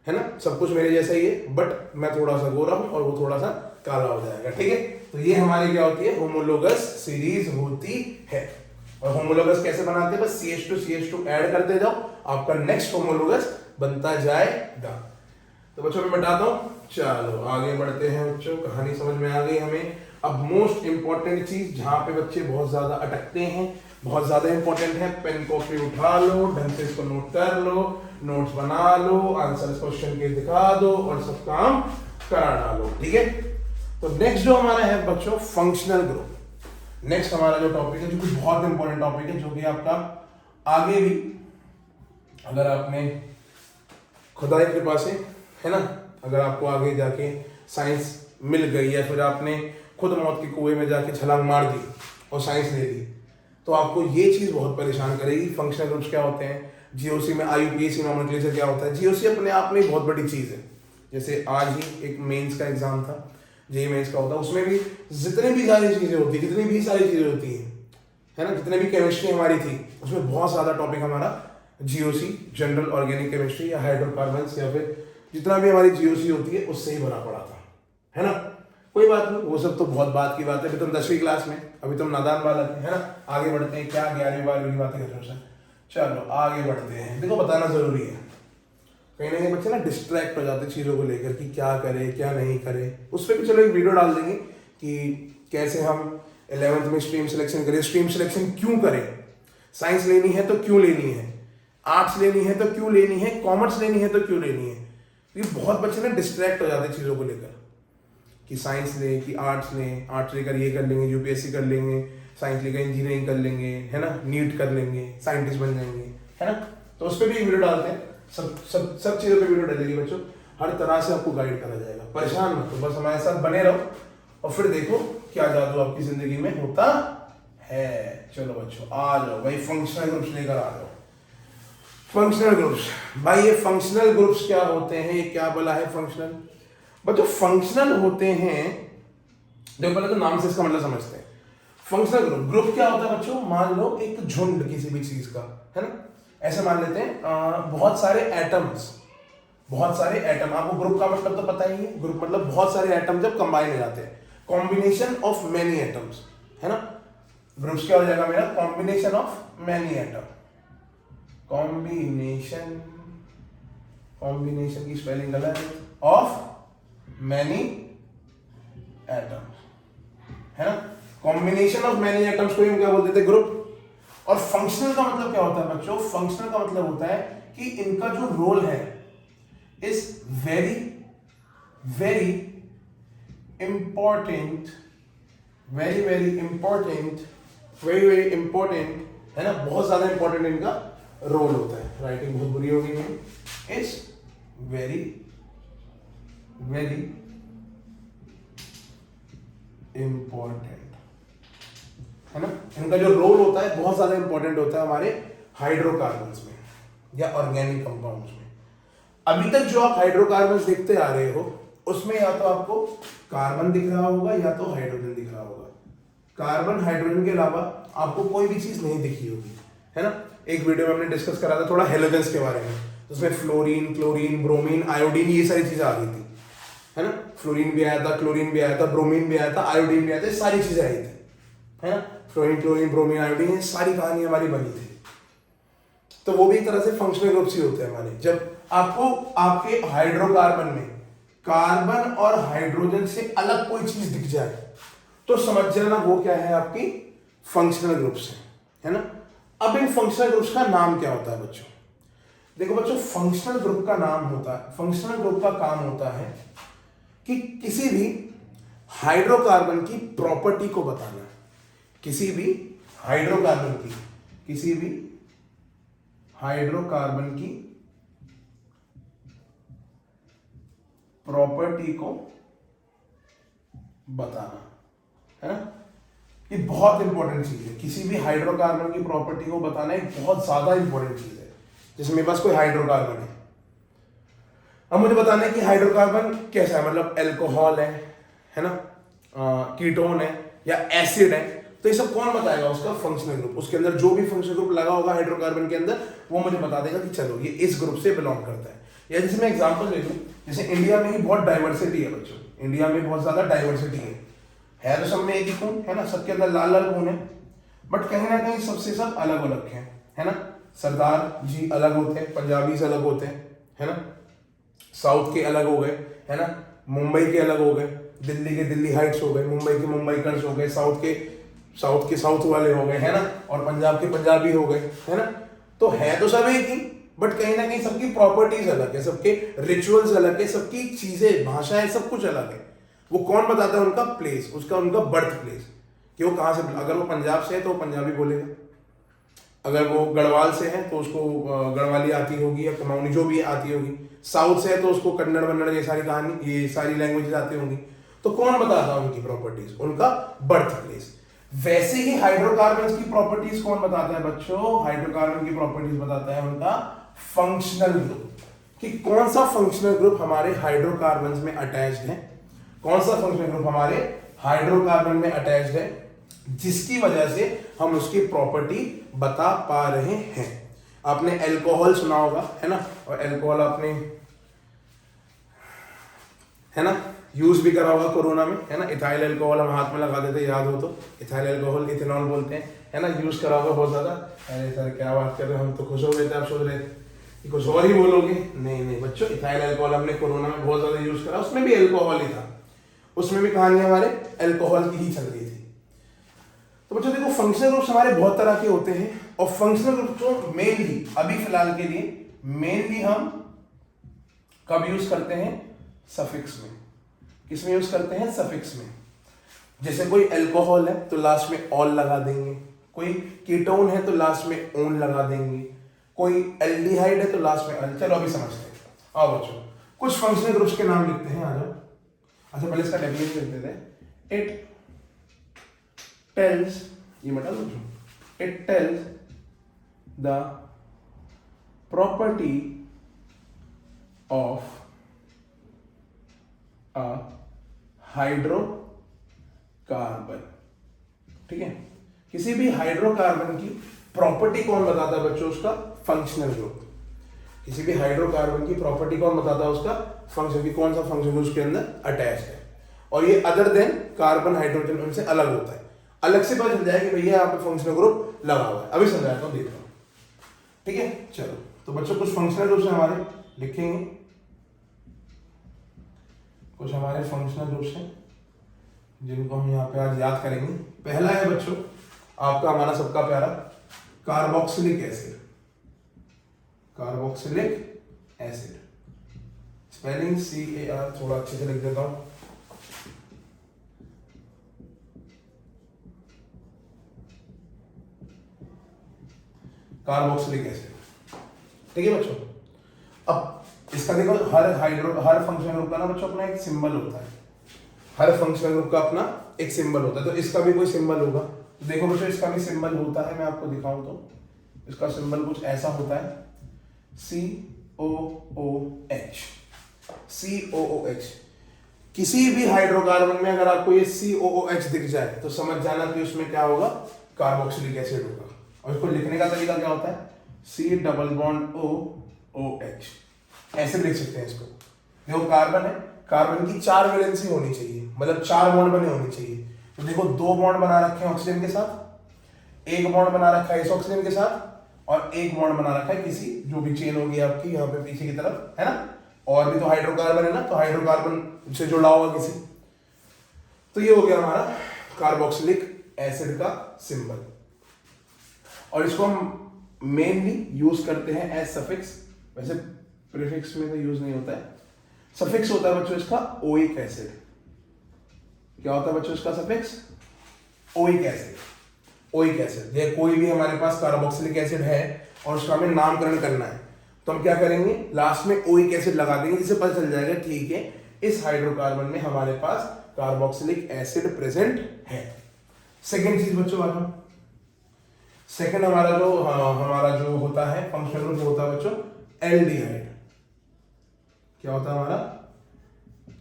है ना, सब कुछ मेरे जैसा ही है, बट मैं थोड़ा सा गोरा हूं और वो थोड़ा सा काला हो जाएगा, ठीक है। तो ये हमारी क्या होती है, होमोलोगस सीरीज होती है। और होमोलोगस कैसे बनाते हैं, बस CH2 ऐड करते जाओ, आपका नेक्स्ट होमोलोगस बनता जाएगा। तो बच्चों मैं बताता हूँ, चलो आगे बढ़ते हैं बच्चों, कहानी समझ में आ गई हमें। अब मोस्ट इंपॉर्टेंट चीज जहां पे बच्चे बहुत ज्यादा अटकते हैं, बहुत ज्यादा इंपॉर्टेंट है, पेन कॉपी उठा लो, ढंग से इसको नोट कर लो, नोट्स बना लो, आंसर क्वेश्चन के दिखा दो और सब काम करा डालो, ठीक है। तो नेक्स्ट जो हमारा है बच्चों फंक्शनल ग्रुप। नेक्स्ट हमारा जो टॉपिक है, जो कि बहुत इंपॉर्टेंट टॉपिक है, जो कि आपका आगे भी अगर आपने खुदाई कृपा से, है ना, अगर आपको आगे जाके साइंस मिल गई या फिर आपने खुद मौत के कुएं में जाके छलांग मार दी और साइंस ले ली, तो आपको ये चीज बहुत परेशान करेगी। फंक्शनल ग्रुप्स क्या होते हैं, जीओसी में IUPAC नॉमेनक्लेचर क्या होता है। जीओसी अपने आप में बहुत बड़ी चीज है। जैसे आज ही एक मेंस का एग्जाम था, जेईई मेंस का होता है, उसमें भी जितनी भी सारी चीजें होती है, जितनी भी सारी चीजें होती हैं, है ना, जितने भी केमिस्ट्री हमारी थी, उसमें बहुत ज्यादा टॉपिक हमारा जीओसी, जनरल ऑर्गेनिक केमिस्ट्री या हाइड्रोकार्बन्स या फिर जितना भी हमारी जीओसी होती है उससे ही भरा पड़ा था, है ना। कोई बात नहीं, वो सब तो बहुत बात की बात है, अभी तुम 10वीं क्लास में, अभी तुम नादान बालक है ना। आगे बढ़ते हैं, क्या 11वीं 12वीं की बातें कर रहे हो सर। चलो आगे बढ़ते हैं, देखो बताना जरूरी है, कहीं ना कहीं बच्चे ना डिस्ट्रैक्ट हो जाते चीज़ों को लेकर कि क्या करे क्या नहीं करे। उस पर भी चलो एक वीडियो डाल देंगे कि कैसे हम 11th में स्ट्रीम सिलेक्शन करें, स्ट्रीम सिलेक्शन क्यों करें, साइंस लेनी है तो क्यों लेनी है, आर्ट्स लेनी है तो क्यों लेनी है, कॉमर्स लेनी है तो क्यों लेनी है। ये बहुत बच्चे ना डिस्ट्रैक्ट हो जाते चीज़ों को लेकर कि साइंस ले कि आर्ट्स लें, आर्ट्स लेकर ये कर लेंगे, यूपीएससी कर लेंगे, साइंस लेकर इंजीनियरिंग कर लेंगे, है ना, नीट कर लेंगे, साइंटिस्ट बन जाएंगे, है ना। तो उस पर भी वीडियो डालते हैं, सब चीज़ों पे वीडियो डालेगी बच्चों, हर तरह से आपको गाइड करा जाएगा। परेशान मत हो, बस हमारे साथ बने रहो और फिर देखो क्या जादू आपकी जिंदगी में होता है। चलो बच्चों आ जाओ भाई, फंक्शनल ग्रुप्स लेकर आ जाओ। फंक्शनल ग्रुप्स, भाई ये फंक्शनल ग्रुप्स क्या होते हैं, ये क्या बोला है फंक्शनल। बच्चों फंक्शनल होते हैं, देखो पहले तो नाम से इसका मतलब समझते हैं। फंक्शनल ग्रुप क्या होता है बच्चों, मान लो एक झुंड किसी भी चीज का, है ना, ऐसे मान लेते हैं बहुत सारे एटम्स, बहुत सारे एटम। आपको ग्रुप का मतलब तो पता ही है, ग्रुप मतलब बहुत सारे एटम जब कंबाइन हो जाते हैं, कॉम्बिनेशन ऑफ मेनी एटम्स, है ना। ग्रुप्स क्या हो जाएगा मेरा, combination of many atom, combination की स्पेलिंग गलत है, ऑफ मेनी एटम्स, है ना। कॉम्बिनेशन ऑफ मेनी एटम्स को हम क्या बोलते थे, ग्रुप। और फंक्शनल का मतलब क्या होता है बच्चों, फंक्शनल का मतलब होता है कि इनका जो रोल है is very very important, very very important, very very important, है ना, बहुत ज्यादा इंपॉर्टेंट इनका रोल होता है। राइटिंग बहुत बुरी होगी मेरी, इज वेरी वेरी इंपॉर्टेंट, है ना। इनका जो रोल होता है बहुत ज्यादा इंपॉर्टेंट होता है हमारे हाइड्रोकार्बन्स में या ऑर्गेनिक कंपाउंड्स में। अभी तक जो आप हाइड्रोकार्बन्स देखते आ रहे हो उसमें या तो आपको कार्बन दिख रहा होगा या तो हाइड्रोजन दिख रहा होगा। कार्बन हाइड्रोजन के अलावा आपको कोई भी चीज नहीं दिखी होगी, है ना। एक वीडियो में हमने डिस्कस करा था थोड़ा हेलोजेंस के बारे में, उसमें फ्लोरीन, क्लोरीन, ब्रोमीन, आयोडीन, ये सारी चीजें आ गई थी, है ना। फ्लोरीन भी आया था, क्लोरीन भी आया था, ब्रोमीन भी आया था, आयोडीन भी आया था, सारी चीजें आई थी, है ना। फ्लोरीन, क्लोरीन, ब्रोमीन, आयोडीन, ये सारी कहानी हमारी बनी थी। तो वो भी एक तरह से फंक्शनल ग्रुप्स ही होते हैं हमारे। जब आपको आपके हाइड्रोकार्बन में कार्बन और हाइड्रोजन से अलग कोई चीज दिख जाए तो समझ जाना वो क्या है, आपकी फंक्शनल ग्रुप्स है ना। अब इन फंक्शनल ग्रुप्स का नाम क्या होता है बच्चों? देखो बच्चों, फंक्शनल ग्रुप का नाम होता है, फंक्शनल ग्रुप का काम होता है कि किसी भी हाइड्रोकार्बन की प्रॉपर्टी को बताना, किसी भी हाइड्रोकार्बन की, किसी भी हाइड्रोकार्बन की प्रॉपर्टी को बताना, है ना। ये बहुत इंपॉर्टेंट चीज है, किसी भी हाइड्रोकार्बन की प्रॉपर्टी को बताना एक बहुत ज्यादा इंपॉर्टेंट चीज है। जैसे मेरे पास कोई हाइड्रोकार्बन है, अब मुझे बताना है कि हाइड्रोकार्बन कैसा है, मतलब अल्कोहल है ना, कीटोन है या एसिड है, तो ये सब कौन बताएगा? उसका फंक्शनल ग्रुप। उसके अंदर जो भी फंक्शनल ग्रुप लगा होगा हाइड्रोकार्बन के अंदर, वो मुझे बता देगा कि चलो ये इस ग्रुप से बिलोंग करता है। या जैसे मैं एग्जांपल ले लूं, जैसे इंडिया में ही बहुत डाइवर्सिटी है बच्चों, इंडिया में बहुत ज्यादा डाइवर्सिटी है तो सब में एक ही खून है ना, सबके अंदर लाल लाल खून है, बट कहीं ना कहीं सबसे सब अलग अलग है ना। सरदार जी अलग होते हैं, पंजाबी से अलग होते हैं, है ना, साउथ के अलग हो गए, है ना, मुंबई के अलग हो गए, दिल्ली के दिल्ली हाइट्स हो गए, मुंबई के मुंबईकर्स हो गए, साउथ के साउथ वाले हो गए, है ना, और पंजाब के पंजाबी हो गए, है ना। तो है तो सब एक ही, बट कहीं ना कहीं सबकी प्रॉपर्टीज अलग है, सबके रिचुअल्स अलग है, सबकी चीजें, भाषाएं, सब कुछ अलग है। वो कौन बताता है? उनका प्लेस, उनका बर्थ प्लेस, कि वो कहाँ से, अगर वो पंजाब से है तो वो पंजाबी बोलेगा, अगर वो गढ़वाल से है तो उसको गढ़वाली आती होगी या कुमाऊनी जो भी आती होगी, साउथ से है तो उसको कन्नड़ वन्नड़ ये सारी कहानी, ये सारी लैंग्वेजेस आती होंगी। तो कौन बताता है उनकी प्रॉपर्टीज? उनका बर्थ प्लेस। वैसे ही हाइड्रोकार्बन की प्रॉपर्टीज कौन बताता है बच्चों? हाइड्रोकार्बन की प्रॉपर्टीज बताता है उनका फंक्शनल ग्रुप, कि कौन सा फंक्शनल ग्रुप हमारे हाइड्रोकार्बन में अटैच्ड है, कौन सा फंक्शनल ग्रुप हमारे हाइड्रोकार्बन में अटैच्ड है, जिसकी वजह से हम उसकी प्रॉपर्टी बता पा रहे हैं। आपने अल्कोहल सुना होगा, है ना, और अल्कोहल आपने, है ना, यूज भी करा होगा कोरोना में, है ना। इथाइल अल्कोहल हम हाथ में लगा देते, याद हो तो, इथाइल अल्कोहल इथेनॉल बोलते हैं, है ना, यूज करा होगा बहुत ज्यादा। अरे सर क्या बात कर रहे हैं, हम तो खुश हो गए थे, आप सोच रहे थे कि कुछ और ही बोलोगे। नहीं बच्चों, इथाइल अल्कोहल हमने कोरोना में बहुत ज्यादा यूज करा, उसमें भी अल्कोहल ही था, उसमें भी कहानी हमारे अल्कोहल की ही चल रही थी। तो बच्चों देखो, फंक्शनल ग्रुप्स हमारे बहुत तरह के होते हैं, और फंक्शनल ग्रुप को मेनली अभी फिलहाल के लिए मेनली हम कब यूज करते हैं? सफिक्स में। किसमें यूज करते हैं? सफिक्स में। जैसे कोई अल्कोहल है तो लास्ट में ऑल लगा देंगे, कोई कीटोन है तो लास्ट में ओन लगा देंगे, कोई एल्डिहाइड है तो लास्ट में अल। चलो अभी समझते हैं। आओ बच्चों, कुछ फंक्शनल ग्रुप्स के नाम लिखते हैं, आ जाओ। अच्छा पहले इसका डेफिनेशन लिख देते हैं। इट टेल्स, ये बता दो, it tells the property of a hydrocarbon. ठीक है, किसी भी हाइड्रोकार्बन की प्रॉपर्टी कौन बताता है बच्चों? उसका फंक्शनल ग्रुप। किसी भी हाइड्रोकार्बन की प्रॉपर्टी कौन बताता है? उसका फंक्शन, की कौन सा फंक्शन उसके अंदर अटैच है, और ये अदर देन कार्बन हाइड्रोजन उनसे अलग होता है। अलग से पता चल जाए कि भैया यहाँ पे फंक्शनल ग्रुप लगा हुआ है। अभी समझाता हूँ, देख लो, ठीक है। चलो तो बच्चों कुछ फंक्शनल ग्रुप्स हमारे लिखेंगे, कुछ हमारे फंक्शनल ग्रुप्स हैं जिनको हम यहाँ पे आज याद करेंगे। पहला है बच्चों आपका, हमारा सबका प्यारा carboxylic acid. Carboxylic acid, spelling CAR, थोड़ा अच्छे से लिख देता हूं। कार्बोक्सिलिक एसिड, ठीक है बच्चों। अब इसका देखो, हर फंक्शनल ग्रुप का ना बच्चों अपना एक सिंबल होता है, हर फंक्शनल ग्रुप का अपना एक सिंबल होता है, तो इसका भी कोई सिंबल होगा। तो देखो बच्चों, इसका भी सिंबल होता है, मैं आपको दिखाऊं तो इसका सिंबल कुछ ऐसा होता है, COOH। COOH, किसी भी हाइड्रोकार्बन में अगर आपको ये COOH दिख जाए तो समझ जाना कि उसमें क्या होगा? कार्बोक्सिलिक एसिड होगा। और इसको लिखने का तरीका क्या होता है? COOH, ऐसे लिख सकते हैं इसको। देखो कार्बन है, कार्बन की 4 वैलेंसी होनी चाहिए, मतलब 4 बॉन्ड बने होने चाहिए। तो देखो 2 बॉन्ड बना रखे हैं ऑक्सीजन के साथ, 1 बॉन्ड बना रखा है इस ऑक्सीजन के साथ, और 1 बॉन्ड बना रखा है किसी जो भी चेन होगी आपकी यहाँ पे पीछे की तरफ, है ना, और भी तो हाइड्रोकार्बन है ना, तो हाइड्रोकार्बन से जुड़ा हुआ किसी। तो ये हो गया हमारा कार्बोक्सिलिक एसिड का सिंबल, और इसको हम मेनली यूज करते हैं एज सफिक्स। वैसे प्रीफिक्स में तो यूज नहीं होता है, सफिक्स होता है बच्चों इसका ओइक एसिड। क्या होता है बच्चों इसका suffix? Oic acid. Oic acid, ये कोई भी हमारे पास कार्बोक्सिलिक एसिड है और उसका हमें नामकरण करना है, तो हम क्या करेंगे, लास्ट में ओइक एसिड लगा देंगे, जिससे पता चल जाएगा ठीक है इस हाइड्रोकार्बन में हमारे पास कार्बोक्सिलिक एसिड प्रेजेंट है। सेकेंड चीज बच्चों, आ जाओ। सेकेंड हमारा जो होता है फंक्शनल ग्रुप होता है बच्चों एल्डिहाइड। क्या होता है हमारा?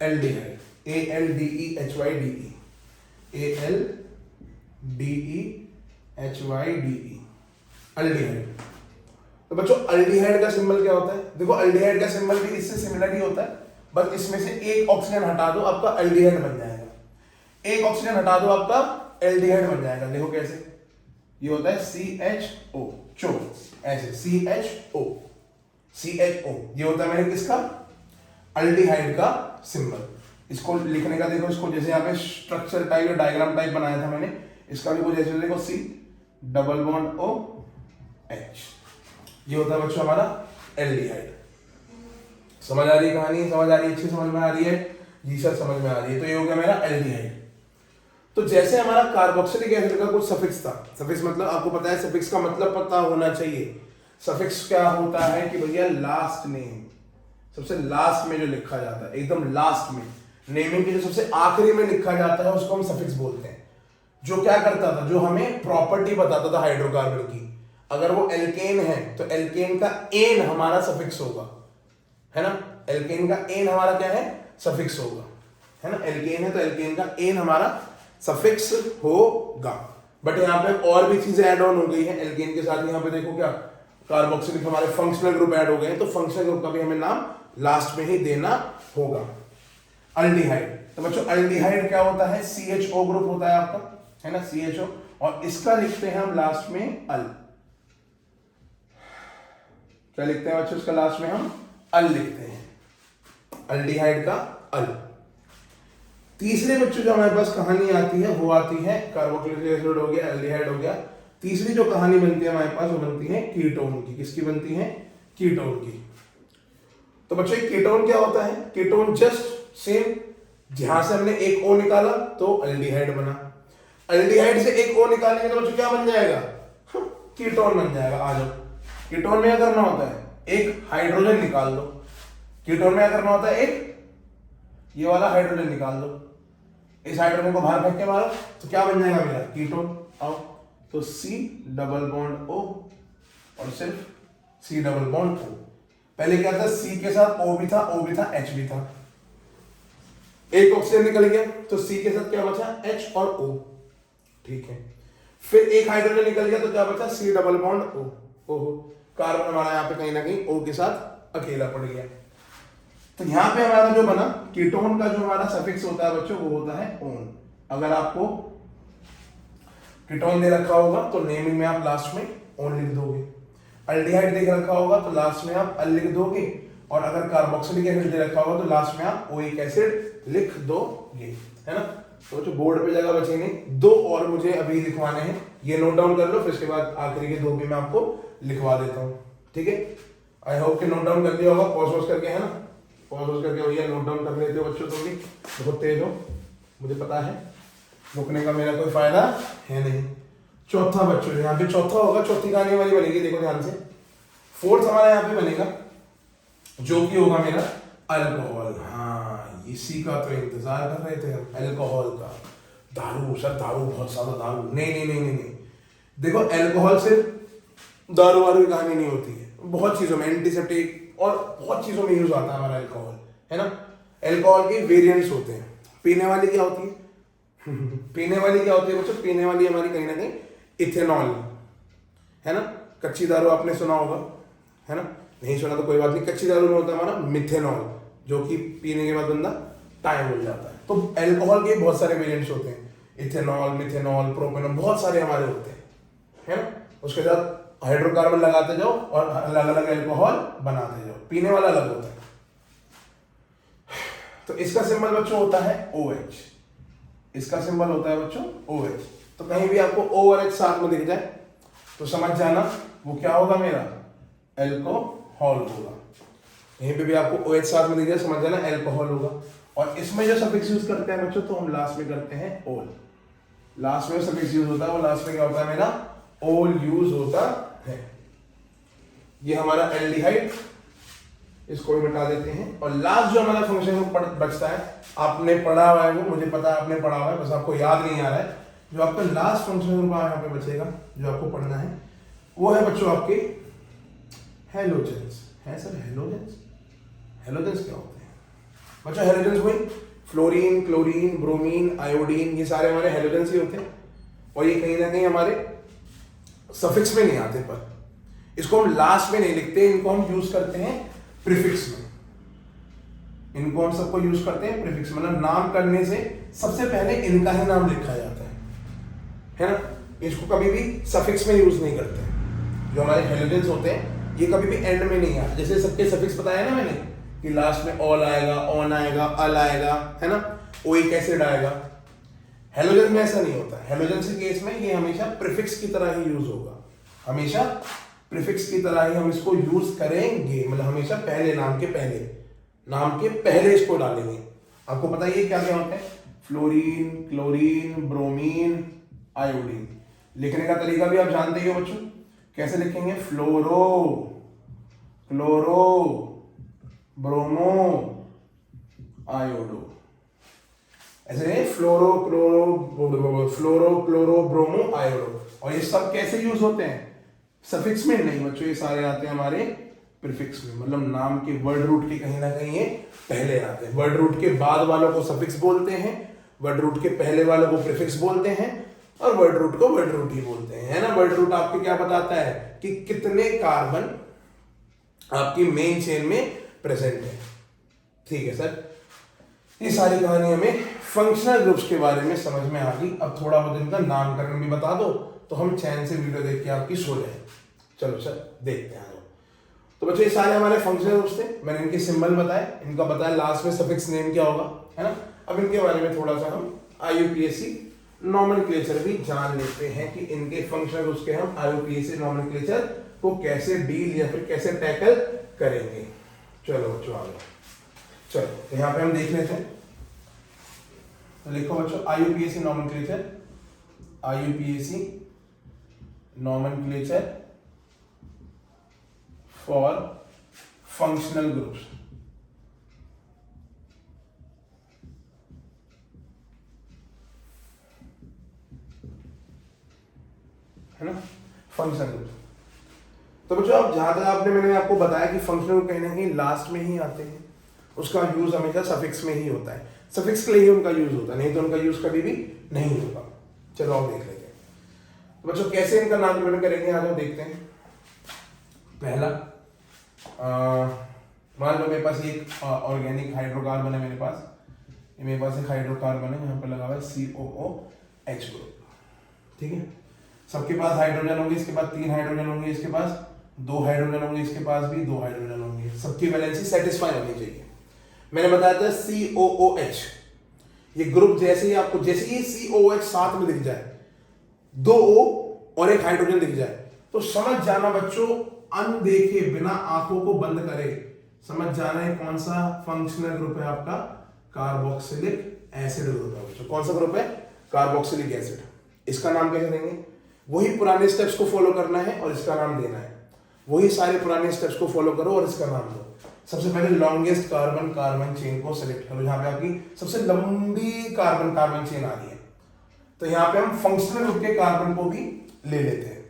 एल्डिहाइड। ALDEHYDE, ALDEHYDE, aldehyde. तो बच्चों अल्डिहाइड का सिंबल क्या होता है? देखो अल्डिहाइड का सिंबल भी इससे सिमिलर ही होता है, बस इसमें से एक ऑक्सीजन हटा दो आपका अल्डिहाइड बन जाएगा। एक ऑक्सीजन हटा दो आपका एल्डिहाइड बन जाएगा। देखो कैसे, ये होता है CHO, चो, ऐसे CHO, ये होता है मेरे किसका? अल्डिहाइड का सिंबल। इसको लिखने का देखो, इसको जैसे यहाँ पे स्ट्रक्चर टाइप या डायग्राम टाइप बनाया था मैंने, इसका भी कुछ ऐसे देखो, C डबल बॉन्ड OH, ये होता है बच्चों हमारा एल्डिहाइड। समझ आ रही है कहानी? समझ आ रही है? अच्छी समझ में आ रही है? जी सर समझ में आ रही है। तो ये हो गया मेरा एल्डिहाइड। तो जैसे हमारा कार्बोक्सिलिक एसिड का कुछ सफिक्स था, सफिक्स मतलब आपको पता है सफिक्स का मतलब पता होना चाहिए। सफिक्स क्या होता है कि भैया लास्ट नेम, सबसे लास्ट में जो लिखा जाता है, एकदम लास्ट में नेमिंग के जो सबसे आखिरी में लिखा जाता है उसको हम सफिक्स बोलते हैं। जो क्या करता था, जो हमें प्रॉपर्टी बताता था हाइड्रोकार्बन की। अगर वो एल्केन है तो एल्केन का एन हमारा सफिक्स होगा, है ना? एल्केन का एन हमारा क्या है? सफिक्स होगा, है ना? एल्केन है तो एल्केन का एन हमारा सफिक्स होगा। बट यहाँ पे और भी चीजें ऐड ऑन हो गई है एल्केन के साथ। यहाँ पे देखो क्या, कार्बोक्सिलिक हमारे फंक्शनल ग्रुप ऐड हो गए हैं, तो फंक्शनल ग्रुप का भी हमें नाम लास्ट में ही देना होगा। अल्डिहाइड, तो बच्चों अल्डिहाइड क्या होता है? CHO ग्रुप होता है आपका, है ना? CHO, और इसका लिखते हैं हम लास्ट में अल। क्या लिखते हैं बच्चों इसका लास्ट में? हम अल लिखते हैं, अल्डिहाइड का अल। तीसरे बच्चों जो हमारे पास कहानी आती है वो आती है, कार्बोक्सिलिक एसिड हो गया, एल्डिहाइड हो गया, तीसरी जो कहानी बनती है हमारे पास वो बनती है कीटोन की। किसकी बनती है? कीटोन की। तो बच्चों कीटोन क्या होता है? कीटोन जस्ट सेम, जहां से हमने एक O निकाला तो अल्डिहाइड बना, अल्डिहाइड से एक O निकालेंगे तो बच्चों क्या बन जाएगा? कीटोन बन जाएगा। आ जाओ, कीटोन में क्या करना होता है? एक हाइड्रोजन निकाल दो। कीटोन में क्या करना होता है? एक ये वाला हाइड्रोजन निकाल दो, इस हाइड्रोजन को बाहर फेंक के मारो तो क्या बन जाएगा मेरा? कीटोन। आओ, तो C डबल बॉन्ड O और सिर्फ C डबल बॉन्ड O। पहले क्या था? C के साथ O भी था, O भी था, H भी था। एक ऑक्सीजन निकल गया तो C के साथ क्या बचा? H और O, ठीक है। फिर एक हाइड्रोजन निकल गया तो क्या बचा? C double bond O। ओहो, कार्बन हमारा यहाँ पे कहीं ना कहीं O के साथ अकेला पड़ गया। तो यहाँ पे हमारा जो बना कीटोन का जो हमारा सफिक्स होता है बच्चों वो होता है ओन। अगर आपको कीटोन दे रखा होगा तो नेमिंग में आप लास्ट में ओन लिख दोगे, अल्डिहाइड दे रखा होगा तो लास्ट में आप अल लिख दोगे, और अगर कार्बोक्सिलिक एसिड दे रखा होगा तो लास्ट में आप ओइक एसिड लिख दोगे, है ना? तो जो बोर्ड पे जगह बची नहीं, दो और मुझे अभी लिखवाने हैं, ये नोट डाउन कर लो, फिर उसके बाद आखिरी के दो भी मैं आपको लिखवा देता हूँ, ठीक है? आई होप कि नोट डाउन कर दिया होगा, पॉज करके, है ना? पॉज करके भैया नोट डाउन कर लेते हो बच्चों, तो भी बहुत तेज हो, मुझे पता है, रुकने का मेरा कोई फायदा है नहीं। चौथा बच्चों यहाँ पे चौथा होगा, चौथी कहानी वाली बनेगी, देखो ध्यान से। फोर्थ हमारा यहाँ पे बनेगा जो कि होगा मेरा अल्कोहल। हाँ, इसी का तो इंतजार कर रहे थे हम, अल्कोहल का। दारू सर, दारू बहुत ज्यादा दारू, नहीं नहीं नहीं नहीं नहीं, देखो अल्कोहल सिर्फ दारू वारू की कहानी नहीं होती है, बहुत चीजों में, एंटीसेप्टिक और बहुत चीजों में यूज आता है हमारा अल्कोहल, है ना? अल्कोहल के वेरिएंट्स होते हैं। पीने वाली क्या होती है? पीने वाली क्या होती है बच्चों? पीने वाली हमारी कहीं ना कहीं इथेनॉल, है ना? कच्ची दारू आपने सुना होगा, है ना? नहीं सुना तो कोई बात नहीं, कच्ची दारू में होता है हमारा मिथेनॉल, जो कि पीने के बाद बंदा टाइम हो जाता है। तो अल्कोहल के बहुत सारे वेरिएंट्स होते हैं, इथेनॉल, मिथेनॉल, प्रोपेनॉल, बहुत सारे हमारे होते हैं, है ना? उसके साथ हाइड्रोकार्बन लगाते जाओ और अलग अलग अल्कोहल बनाते जाओ, पीने वाला अलग होता है, तो इसका सिंबल बच्चों होता है OH, इसका सिंबल होता है बच्चों OH। तो कहीं भी आपको O और H साथ में दिख जाए तो समझ जाना वो क्या होगा, मेरा एल्कोहल होगा। यहीं पे भी आपको OH साथ में दिख जाए समझ जाना एल्कोहल होगा। और इसमें जो सफिक्स यूज करते हैं बच्चों तो हम लास्ट में करते हैं ओल। लास्ट में सफिक्स यूज होता है वो लास्ट में क्या होता है मेरा ओल यूज होता है। ये हमारा एल्डिहाइड, इसको भी बता देते हैं। और लास्ट जो हमारा फंक्शन बचता है आपने पढ़ा हुआ है, वो मुझे पता है आपने पढ़ा हुआ है, बस आपको याद नहीं आ रहा है। जो आपका लास्ट फंक्शन ग्रुप यहाँ पे बचेगा जो आपको पढ़ना है वो है बच्चों आपके हेलोजेंस। है सर हेलोजेंस? हेलोजेंस क्या होते हैं बच्चों? हेलोजेंस वही फ्लोरीन, क्लोरीन, ब्रोमीन, आयोडीन, ये सारे हमारे हेलोजेंस ही होते हैं। और ये कहीं ना कहीं हमारे सफिक्स में नहीं आते, पर इसको हम लास्ट में नहीं लिखते, इनको हम यूज करते हैं प्रीफिक्स में। इनको हम सबको यूज करते हैं प्रीफिक्स, मतलब नाम करने से सबसे पहले इनका ही नाम लिखा जाता है ना। इसको कभी भी सफिक्स में यूज नहीं करते। जो हमारे हेलोजेंस होते हैं ये कभी भी एंड में नहीं आते। जैसे सबके सफिक्स बताया ना मैंने कि लास्ट में ऑल आएगा, ऑन आएगा, अल आएगा, है ना, ओइक एसिड आएगा। हेलोजेंस में ऐसा नहीं होता। हेलोजेंस के केस में ये हमेशा प्रीफिक्स की तरह ही यूज होगा, हमेशा प्रीफिक्स की तरह ही हम इसको यूज करेंगे। मतलब हमेशा पहले नाम के पहले इसको डालेंगे। आपको पता है ये क्या क्या होता है? Fluorine, chlorine, bromine, iodine. लिखने का तरीका भी आप जानते ही हो बच्चों, कैसे लिखेंगे? फ्लोरो, क्लोरो, ब्रोमो, आयोडो। ऐसे फ्लोरो, क्लोरो, ब्रोमो, आयोडो। और ये सब कैसे यूज होते हैं? सफिक्स में नहीं बच्चों, ये सारे आते हैं हमारे प्रीफिक्स में। मतलब नाम के वर्ड रूट के कहीं ना कहीं ये पहले आते हैं। वर्ड रूट के बाद वालों को सफिक्स बोलते हैं, वर्ड रूट के पहले वालों को प्रीफिक्स बोलते हैं, और वर्ड रूट को वर्ड रूट ही बोलते हैं, है ना। वर्ड रूट आपके क्या बताता है कि कितने कार्बन आपकी मेन चेन में प्रेजेंट है। ठीक है सर, ये सारी कहानी हमें फंक्शनल ग्रुप्स के बारे में समझ में आ गई। अब थोड़ा बहुत इनका नामकरण भी बता दो तो हम चैन से वीडियो देख के आपकी सो जाए। चलो सर देखते हैं। तो बच्चों ये सारे हमारे फंक्शनल ग्रुप्स थे, मैंने इनके सिंबल बताए, इनका बताया लास्ट में सफिक्स नेम क्या होगा, है ना। अब इनके बारे में थोड़ा सा हम IUPAC नॉमेनक्लेचर भी जान लेते हैं कि इनके फंक्शनल ग्रुप्स के हम IUPAC नॉमेनक्लेचर को कैसे डील या फिर कैसे टैकल करेंगे। चलो बच्चों आगे चलो, यहाँ पे हम देख लेते हैं। तो लिखो बच्चों IUPAC nomenclature, IUPAC nomenclature for functional groups, है ना, फंक्शनल ग्रुप। तो बच्चों अब जहां तक मैंने आपको बताया कि फंक्शनल कहीं ना कहीं लास्ट में ही आते हैं, उसका यूज हमेशा सफिक्स में ही होता है, सफिक्स के लिए ही उनका यूज होता है, नहीं तो उनका यूज कभी भी नहीं होगा। चलो अब देख लेते हैं तो बच्चों कैसे इनका नामकरण करेंगे। आ जाओ देखते हैं। पहला मान लो मेरे पास एक ऑर्गेनिक हाइड्रोकार्बन है, मेरे पास एक हाइड्रोकार्बन है, यहाँ पर लगा हुआ है COOH ग्रुप। ठीक है, सबके पास हाइड्रोजन होंगे, इसके पास 3 हाइड्रोजन होंगे, इसके पास 2 हाइड्रोजन होंगे, इसके पास भी 2 हाइड्रोजन होंगे। सबकी वैलेंसी सेटिस्फाई होनी चाहिए। मैंने बताया था COOH, ये ग्रुप जैसे ही COOH साथ में दिख जाए, 2 O और एक हाइड्रोजन दिख जाए तो समझ जाना बच्चों, अनदेखे बिना आंखों को बंद करे समझ जाना है कौन सा फंक्शनल ग्रुप है आपका, कार्बोक्सिलिक एसिड ग्रुप है बच्चों। कौन सा ग्रुप है? Carboxylic acid. इसका नाम कैसे देंगे? वही पुराने स्टेप्स को फॉलो करना है और इसका नाम देना है। वही सारे पुराने स्टेप्स को फॉलो करो और इसका नाम दो। सबसे पहले लॉन्गेस्ट कार्बन चेन को सिलेक्ट करो, जहां पे आपकी सबसे लंबी कार्बन चेन आ रही है। तो यहाँ पे हम फंक्शनल ग्रुप के कार्बन को भी ले लेते हैं,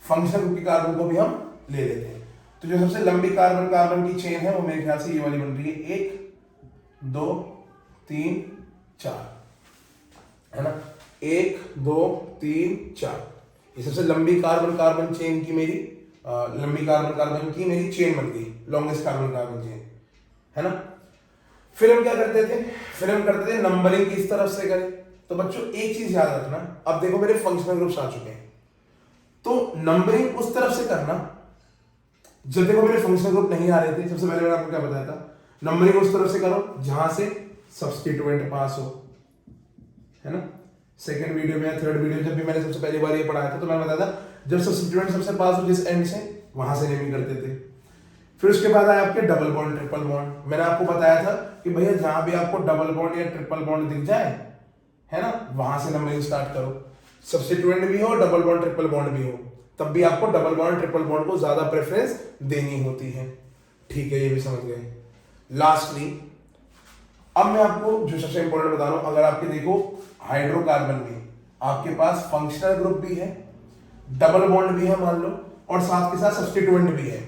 फंक्शनल ग्रुप के कार्बन को भी हम ले लेते हैं। तो जो सबसे लंबी कार्बन की चेन है वो मेरे ख्याल से ये वाली बन रही है, 1 2 3 4, है ना, 1 2 3 4। ये सबसे लंबी कार्बन चेन की मेरी लंबी कार्बन की मेरी चेन बन गई, लॉन्गेस्ट कार्बन चेन, है ना। फिर हम क्या करते थे? नंबरिंग किस तरफ से करें? तो बच्चों एक चीज याद रखना, अब देखो मेरे फंक्शनल ग्रुप्स आ चुके हैं, तो नंबरिंग उस तरफ से करना। जब देखो मेरे फंक्शनल ग्रुप नहीं आ रहे थे, सबसे पहले मैंने आपको क्या बताया था, नंबरिंग उस तरफ से करो जहां से सब्स्टिट्यूएंट पास हो, है ना। सेकंड वीडियो में, थर्ड वीडियो जब भी मैंने सबसे पहली बार ये पढ़ाया था तो मैंने बताया था जब सब्स्टिट्यूएंट सबसे पास हो जिस एंड से, वहां से नेमिंग करते थे। फिर उसके बाद आया आपके डबल बॉन्ड ट्रिपल बॉन्ड। मैंने आपको बताया था कि भैया जहां भी आपको डबल बॉन्ड या ट्रिपल बॉन्ड दिख जाए, है ना, वहां से नंबरिंग स्टार्ट करो। सब्स्टिट्यूएंट भी हो, डबल बॉन्ड ट्रिपल बॉन्ड भी हो, तब भी आपको डबल बॉन्ड ट्रिपल बॉन्ड को ज्यादा प्रेफरेंस देनी होती है। ठीक है, ये भी समझ गए। लास्टली अब मैं आपको जो सबसे इंपॉर्टेंट बता रहा हूं, अगर आपके देखो हाइड्रोकार्बन में आपके पास फंक्शनल ग्रुप भी है, डबल बॉन्ड भी है मान लो, और साथ के साथ सब्स्टिट्यूएंट भी है,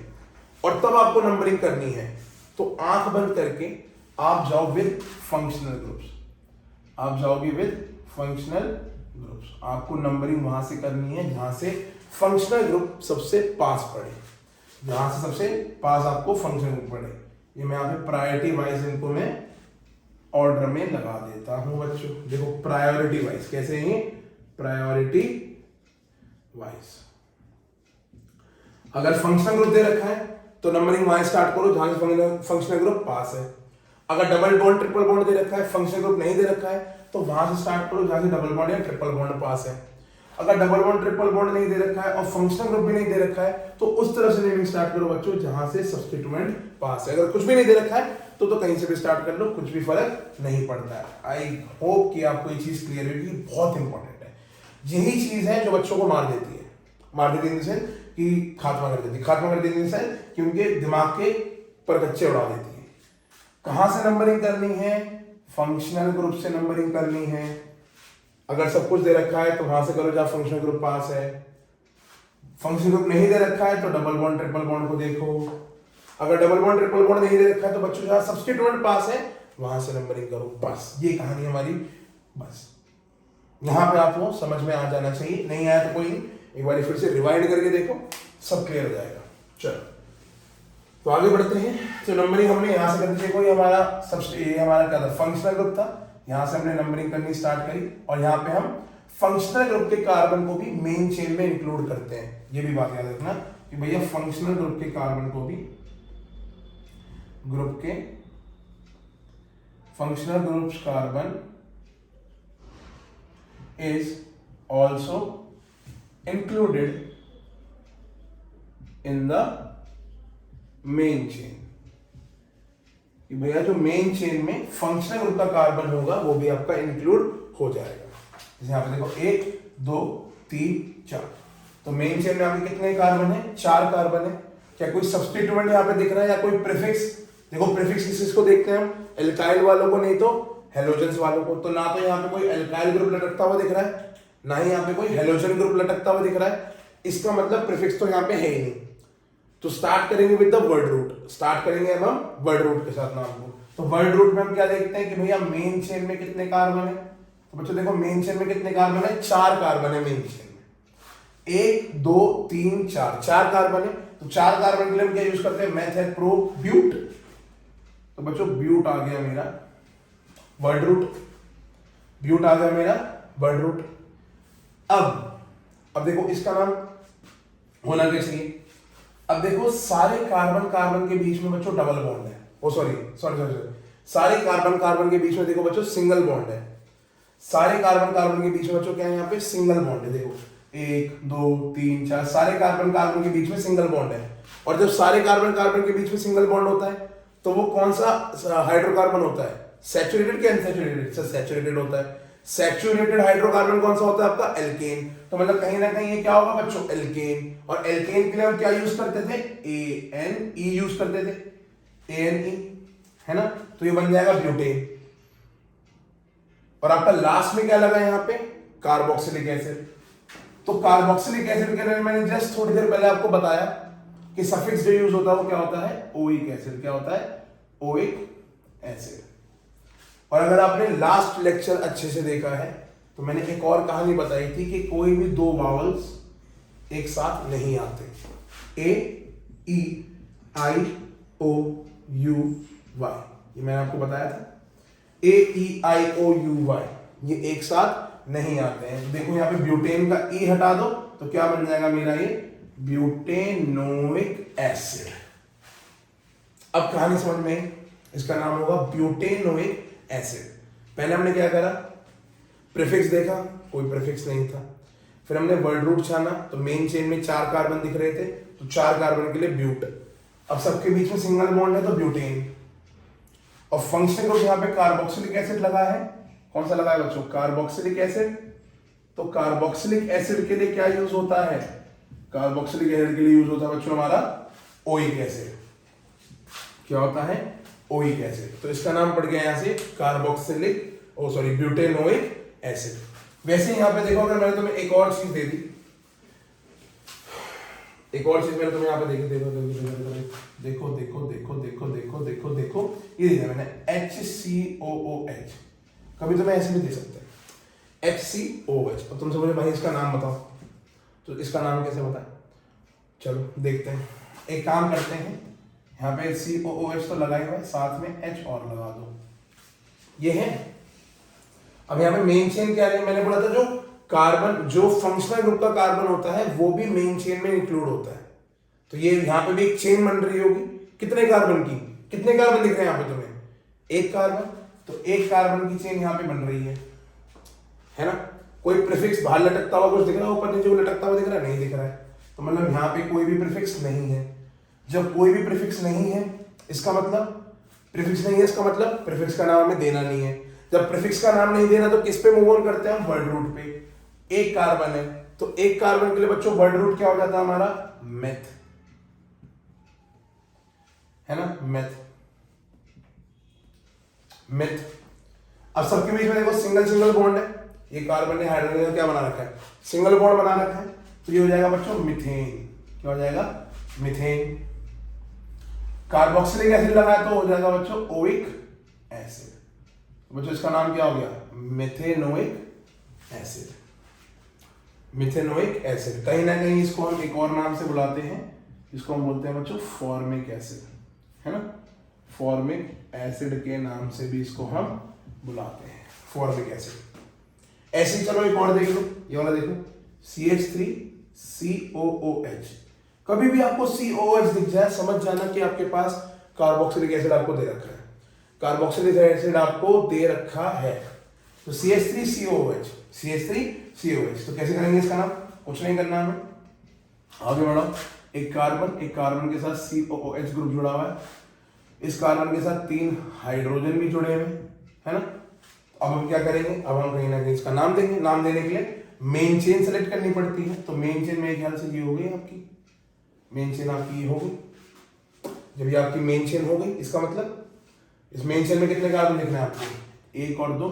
और तब आपको नंबरिंग करनी है, तो आंख बंद करके आप जाओ विद फंक्शनल ग्रुप्स। आप जाओगे विद फंक्शनल ग्रुप्स। आपको नंबरिंग वहां से करनी है जहां से फंक्शनल ग्रुप सबसे पास पड़े, जहां से सबसे पास आपको फंक्शनल ग्रुप पड़े। ये मैं यहाँ पे प्रायोरिटी वाइज इनको मैं ऑर्डर में लगा देता हूं बच्चों। देखो प्रायोरिटी वाइज कैसे है, प्रायोरिटी वाइज। अगर फंक्शनल ग्रुप दे रखा है तो नंबरिंग वहां स्टार्ट करो जहां से फंक्शनल ग्रुप पास है। अगर डबल बॉन्ड ट्रिपल बॉन्ड दे रखा है, फंक्शनल ग्रुप नहीं दे रखा है, तो वहां से स्टार्ट करो जहां से डबल बॉन्ड या ट्रिपल बॉन्ड पास है। अगर डबल बॉन्ड ट्रिपल बॉन्ड नहीं दे रखा है और फंक्शनल ग्रुप भी नहीं दे रखा है, तो उस तरह से नेमिंग स्टार्ट करो बच्चों जहां से सब्स्टिट्यूएंट पास है। अगर कुछ भी नहीं दे रखा है तो कहीं से भी स्टार्ट कर लो, कुछ भी फर्क नहीं पड़ता है। आई होप कि आपको ये चीज क्लियर होगी, बहुत इंपॉर्टेंट है। यही चीज है जो बच्चों को मार देती है, मार देती है से कि खात्मा कर देती है, खात्मा कर देती है कि उनके दिमाग के परगच्चे उड़ा देती है। कहां से नंबरिंग करनी है, फंक्शनल ग्रुप से नंबरिंग करनी है। अगर सब कुछ दे रखा है तो वहां से करो जहां फंक्शनल ग्रुप पास है। फंक्शनल ग्रुप नहीं दे रखा है तो डबल बॉन्ड ट्रिपल बॉन्ड को देखो। अगर डबल बॉन्ड ट्रिपल बॉन्ड नहीं दे रखा है तो बच्चों जहां सब्स्टिट्यूएंट पास है वहां से नंबरिंग करो। बस ये कहानी हमारी, बस यहां पे आपको समझ में आ जाना चाहिए। नहीं आया तो कोई, एक बार फिर से रिवाइंड करके देखो, सब क्लियर हो जाएगा। चलो तो आगे बढ़ते हैं। तो नंबरिंग हमने यहां से कर दी। देखो ये हमारा क्या था, फंक्शनल ग्रुप था। यहां से हमने नंबरिंग करनी स्टार्ट करी, और यहाँ पे हम फंक्शनल ग्रुप के कार्बन को भी मेन चेन में इंक्लूड करते हैं। ये भी बात याद रखना कि भैया फंक्शनल ग्रुप के कार्बन को भी, ग्रुप के functional groups carbon is also included in the main chain. भैया जो मेन चेन में फंक्शनल ग्रुप का कार्बन होगा वो भी आपका इंक्लूड हो जाएगा। जैसे यहाँ पे देखो 1 2 3 4, तो मेन चेन में आपके कितने कार्बन है, 4 कार्बन है। क्या कोई सब्स्टिट्यूएंट यहाँ पे दिख रहा है या कोई प्रीफिक्स? देखो प्रीफिक्स किसको देखते हैं हम, एल्काइल वालों को, नहीं तो हेलोजेंस वालों को। तो ना तो यहाँ पे कोई एल्काइल ग्रुप लटकता हुआ दिख रहा है, ना ही यहाँ पे कोई हेलोजन ग्रुप लटकता हुआ दिख रहा है। इसका मतलब प्रीफिक्स तो यहाँ पे है ही नहीं। तो स्टार्ट करेंगे with the word root, start करेंगे हम वर्ड रूट के साथ नाम को। तो वर्ड रूट में हम क्या देखते हैं कि भैया मेन चेन में कितने कार्बन है। तो बच्चों देखो मेन चेन में कितने कार्बन है, 4 कार्बन है मेन चेन में। 1 2 3 4, 4 कार्बन है। तो 4 कार्बन के लिए हम क्या यूज करते हैं, मेथड प्रो ब्यूट। तो बच्चों ब्यूट आ गया मेरा वर्ड रूट, ब्यूट आ गया मेरा वर्ड रूट। अब देखो इसका नाम होना क्या चाहिए। अब देखो सारे कार्बन कार्बन के बीच में बच्चों डबल बॉन्ड है, ओ सॉरी, सारे कार्बन कार्बन के बीच में देखो बच्चों सिंगल बॉन्ड है। सारे कार्बन कार्बन के बीच में बच्चों क्या है, यहाँ पे सिंगल बॉन्ड है। देखो 1 2 3 4, सारे कार्बन कार्बन के बीच में सिंगल बॉन्ड है। और जब सारे कार्बन कार्बन के बीच में सिंगल बॉन्ड होता है तो वो कौन सा हाइड्रोकार्बन होता है, सैचुरेटेड क्या अनसैचुरेटेड? सैचुरेटेड होता है। सैचुरेटेड हाइड्रोकार्बन कौन सा होता है आपका, एल्केन। तो मतलब कहीं ना कहीं ये क्या होगा बच्चों, एल्केन। और एल्केन के लिए हम क्या यूज करते थे, ANE यूज करते थे, ANE, है ना। तो ये बन जाएगा ब्यूटेन। और आपका लास्ट में क्या लगा यहाँ पे, कार्बोक्सिलिक एसिड। तो कार्बोक्सिलिक एसिड के लिए मैंने जस्ट थोड़ी देर पहले आपको बताया कि सफिक्स जो यूज होता है वो क्या होता है, ओइक एसिड। क्या होता है, ओइक एसिड। और अगर आपने लास्ट लेक्चर अच्छे से देखा है तो मैंने एक और कहानी बताई थी कि कोई भी 2 वावल्स एक साथ नहीं आते। AEIOUY, ये मैंने आपको बताया था। AEIOUY ये एक साथ नहीं आते हैं। तो देखो यहाँ पे ब्यूटेन का E हटा दो तो क्या बन जाएगा मेरा ये, ब्यूटेनोइक एसिड। अब कहानी समझ में, इसका नाम होगा ब्यूटेनोइक एसिड। पहले हमने क्या करा, प्रीफिक्स देखा, कोई प्रीफिक्स नहीं था। फिर हमने वर्ड रूट छाना, तो मेन चेन में 4 कार्बन दिख रहे थे, तो 4 कार्बन के लिए ब्यूट। अब सबके बीच में सिंगल बॉन्ड है तो ब्यूटेन। और फंक्शनल ग्रुप यहाँ पे कार्बोक्सिलिक एसिड लगा है। कौन सा लगा है बच्चों? Carboxylic acid. तो कार्बोक्सिलिक एसिड के लिए क्या यूज होता है? कार्बोक्सिलिक एसिड के लिए यूज होता है बच्चों हमारा ओइक एसिड। क्या होता है? Oic acid. तो इसका नाम पड़ गया यहां से कार्बोक्सिलिक ब्यूटेनोइक एसिड। वैसे यहां पे देखो, अगर मैंने तुम्हें एक और चीज दे दी, एक और चीज मैंने तुम्हें यहां पे देखो, ये दिया मैंने HCOOH। कभी तुम्हें ऐसे भी दे सकते हैं HCOH। अब तुमसे बोले भाई इसका नाम बताओ, तो इसका नाम कैसे बताएं? चलो देखते हैं। एक काम करते हैं, यहाँ पे COOH तो लगाए हुआ है, साथ में H और लगा दो, ये है। अब यहाँ पे मेन चेन क्या है? मैंने बोला था जो कार्बन, जो फंक्शनल ग्रुप का कार्बन होता है वो भी मेन चेन में इंक्लूड होता है। तो ये यहाँ पे भी एक चेन बन रही होगी, कितने कार्बन की? कितने कार्बन दिख रहे हैं यहाँ पे तुम्हें? एक कार्बन। तो एक कार्बन की चेन यहाँ पे बन रही है ना? कोई प्रीफिक्स बाहर लटकता हुआ कुछ दिख रहा है, ऊपर नीचे लटकता हुआ दिख रहा है? नहीं दिख रहा है। तो मतलब यहाँ पे कोई भी प्रीफिक्स नहीं है। जब कोई भी प्रीफिक्स नहीं है, इसका मतलब प्रीफिक्स नहीं है, इसका मतलब प्रीफिक्स का नाम हमें देना नहीं है। जब प्रीफिक्स का नाम नहीं देना तो किस पे मूव ऑन करते हैं हम? वर्ड रूट पे। एक कार्बन है, तो एक कार्बन के लिए बच्चों वर्ड रूट क्या हो जाता है हमारा? मेथ, है ना? मेथ। अब सबके बीच में देखो सिंगल बॉन्ड है, ये कार्बन ने हाइड्रोजन का क्या बना रखा है? सिंगल बॉन्ड बना रखा है, तो ये हो जाएगा बच्चों मीथेन। क्या हो जाएगा? मीथेन। कार्बोक्सिलिक एसिड लगा है तो हो जाएगा बच्चों ओइक एसिड। बच्चों इसका नाम क्या हो गया? Methanoic acid. Methanoic acid. कहीं ना कहीं इसको हम एक और नाम से बुलाते हैं, इसको हम बोलते हैं बच्चों फॉर्मिक एसिड, है ना? फॉर्मिक एसिड के नाम से भी इसको हम बुलाते हैं, फॉर्मिक एसिड। ऐसे चलो एक और देख लो, ये वाला देखो, CH3COOH। कभी भी आपको COOH दिख जाए, समझ जाना कि आपके पास कार्बोक्सिलिक एसिड आपको दे रखा है। कार्बोक्सिलिक एसिड आपको दे रखा है, तो CH3COOH, CH3COH। तो कैसे करेंगे इसका नाम? कुछ नहीं करना हमें, आगे बढ़ो। एक कार्बन के साथ COOH ग्रुप जुड़ा हुआ है, इस कार्बन के साथ 3 हाइड्रोजन भी जुड़े हुए हैं, है ना? अब हम क्या करेंगे? अब हम कहीं ना कहीं इसका नाम देंगे। नाम देने के लिए मेन चेन सेलेक्ट करनी पड़ती है, तो मेन चेन मेरे ख्याल से ये हो गई आपकी, मेन चेन आपकी ये हो गई। जब ये आपकी मेन चेन हो गई, इसका मतलब इस मेन चेन में कितने कार्बन दिख रहे हैं आपको? 1 और 2।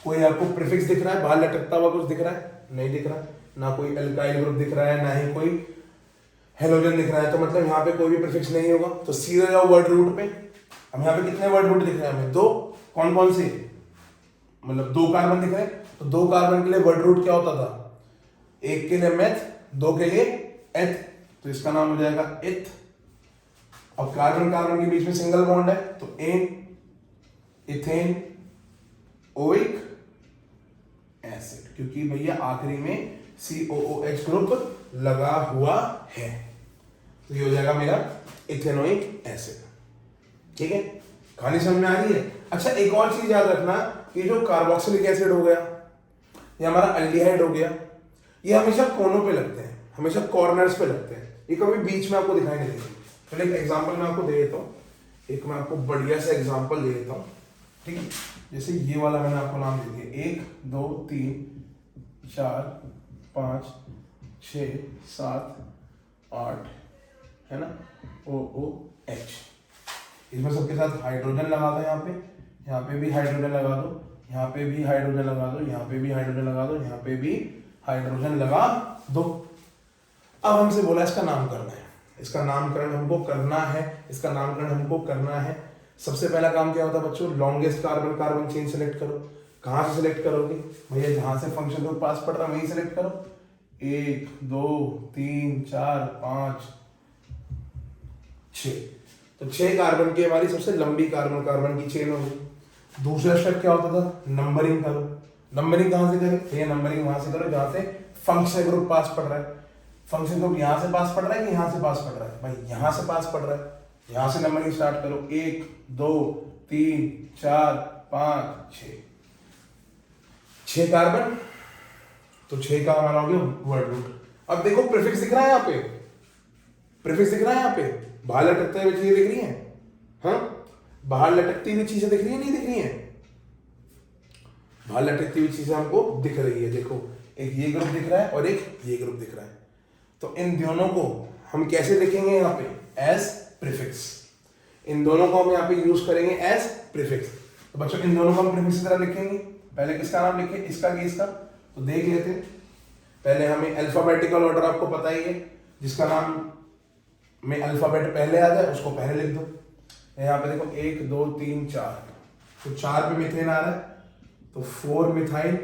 कोई आपको प्रीफिक्स दिख रहा है, बाहर लटकता हुआ कुछ दिख रहा है? नहीं दिख रहा। ना कोई एल्काइल ग्रुप दिख रहा है, ना ही कोई हेलोजन दिख रहा है, तो मतलब यहाँ पे कोई भी प्रीफिक्स नहीं होगा। तो सीधे जाओ वर्ड रूट पे। अब यहाँ पे कितने वर्ड रूट दिख रहे हैं हमें? 2। कौन कौन से? मतलब 2 कार्बन दिख रहे हैं, तो 2 कार्बन के लिए वर्ड रूट क्या होता था? 1 के लिए मेथ, 2 के लिए एथ, तो इसका नाम हो जाएगा एथ। अब कार्बन के बीच में सिंगल बॉन्ड है, तो एन, इथेन, ओइक एसिड, क्योंकि भैया आखिरी में COOH ग्रुप लगा हुआ है, तो ये हो जाएगा मेरा इथेनोइक एसिड। ठीक है, कहानी समझ में आ रही है? अच्छा, एक और चीज याद रखना कि जो कार्बोक्सिलिक एसिड हो गया, ये हमारा अल्डिहाइड हो गया, ये हमेशा कोनों पे लगते हैं, हमेशा कॉर्नर्स पे लगते हैं, ये कभी बीच में आपको दिखाई नहीं देंगे। चलो एक एग्जांपल मैं आपको दे देता हूँ, एक मैं आपको बढ़िया सा एग्जांपल दे देता हूँ। ठीक है, जैसे ये वाला मैंने आपको नाम दे दिया, 1 2 3 4 5 6 7 8, है ना? OOH। इसमें सबके साथ हाइड्रोजन लगा दो, यहाँ पे भी हाइड्रोजन लगा दो, यहाँ पे भी हाइड्रोजन लगा दो, यहाँ पे भी हाइड्रोजन लगा दो, यहाँ पे भी हाइड्रोजन लगा दो। अब हमसे बोला इसका नामकरण है, इसका नामकरण हमको करना है, इसका नामकरण हमको करना है। सबसे पहला काम क्या होता है बच्चों? लॉन्गेस्ट कार्बन चेन सेलेक्ट करो। कहाँ से सेलेक्ट करोगे भैया? जहाँ से फंक्शन ग्रुप पास पड़ रहा है वहीं सेलेक्ट करो। 1 2 3 4 5 6, तो 6 कार्बन की हमारी सबसे लंबी कार्बन की चेन होगी। दूसरा स्टेप क्या होता था? नंबरिंग करो। नंबरिंग कहाँ से करें भैया? नंबरिंग वहां से करो जहाँ से फंक्शन ग्रुप पास पड़ रहा है। फंक्शन ग्रुप यहाँ से पास पड़ रहा है कि यहाँ से पास पड़ रहा है? भाई यहाँ से पास पड़ रहा है, यहाँ से नंबरिंग स्टार्ट करो। 1 2 3 4 5 6 6 कार्बन, तो 6 का हमारा हो गया वर्ड रूट। अब देखो प्रीफिक्स दिख रहा है यहाँ पे, प्रीफिक्स दिख रहा है यहाँ पे, बाहर लटकते हुए चीजें दिख रही हैं, हाँ बाहर लटकती हुई चीजें दिख रही है, नहीं दिख रही हैं? बाहर लटकती हुई चीजें हमको दिख रही है, देखो एक ये ग्रुप दिख रहा है और एक ये ग्रुप दिख रहा है। तो इन दोनों को हम कैसे लिखेंगे यहाँ पे? As prefix. इन दोनों को हम यहाँ पे यूज करेंगे एज प्रीफिक्स। तो बच्चों इन दोनों को हम प्रीफिक्स की तरह लिखेंगे। पहले किसका नाम लिखे, इसका कि इसका? तो देख लेते हैं। पहले हमें अल्फाबेटिकल ऑर्डर आपको पता ही है, जिसका नाम में अल्फाबेट पहले आ जाए उसको पहले लिख दो। यहाँ पे देखो 1 2 3 4, तो 4 पे मिथेन आ रहा है, तो 4 मिथाइल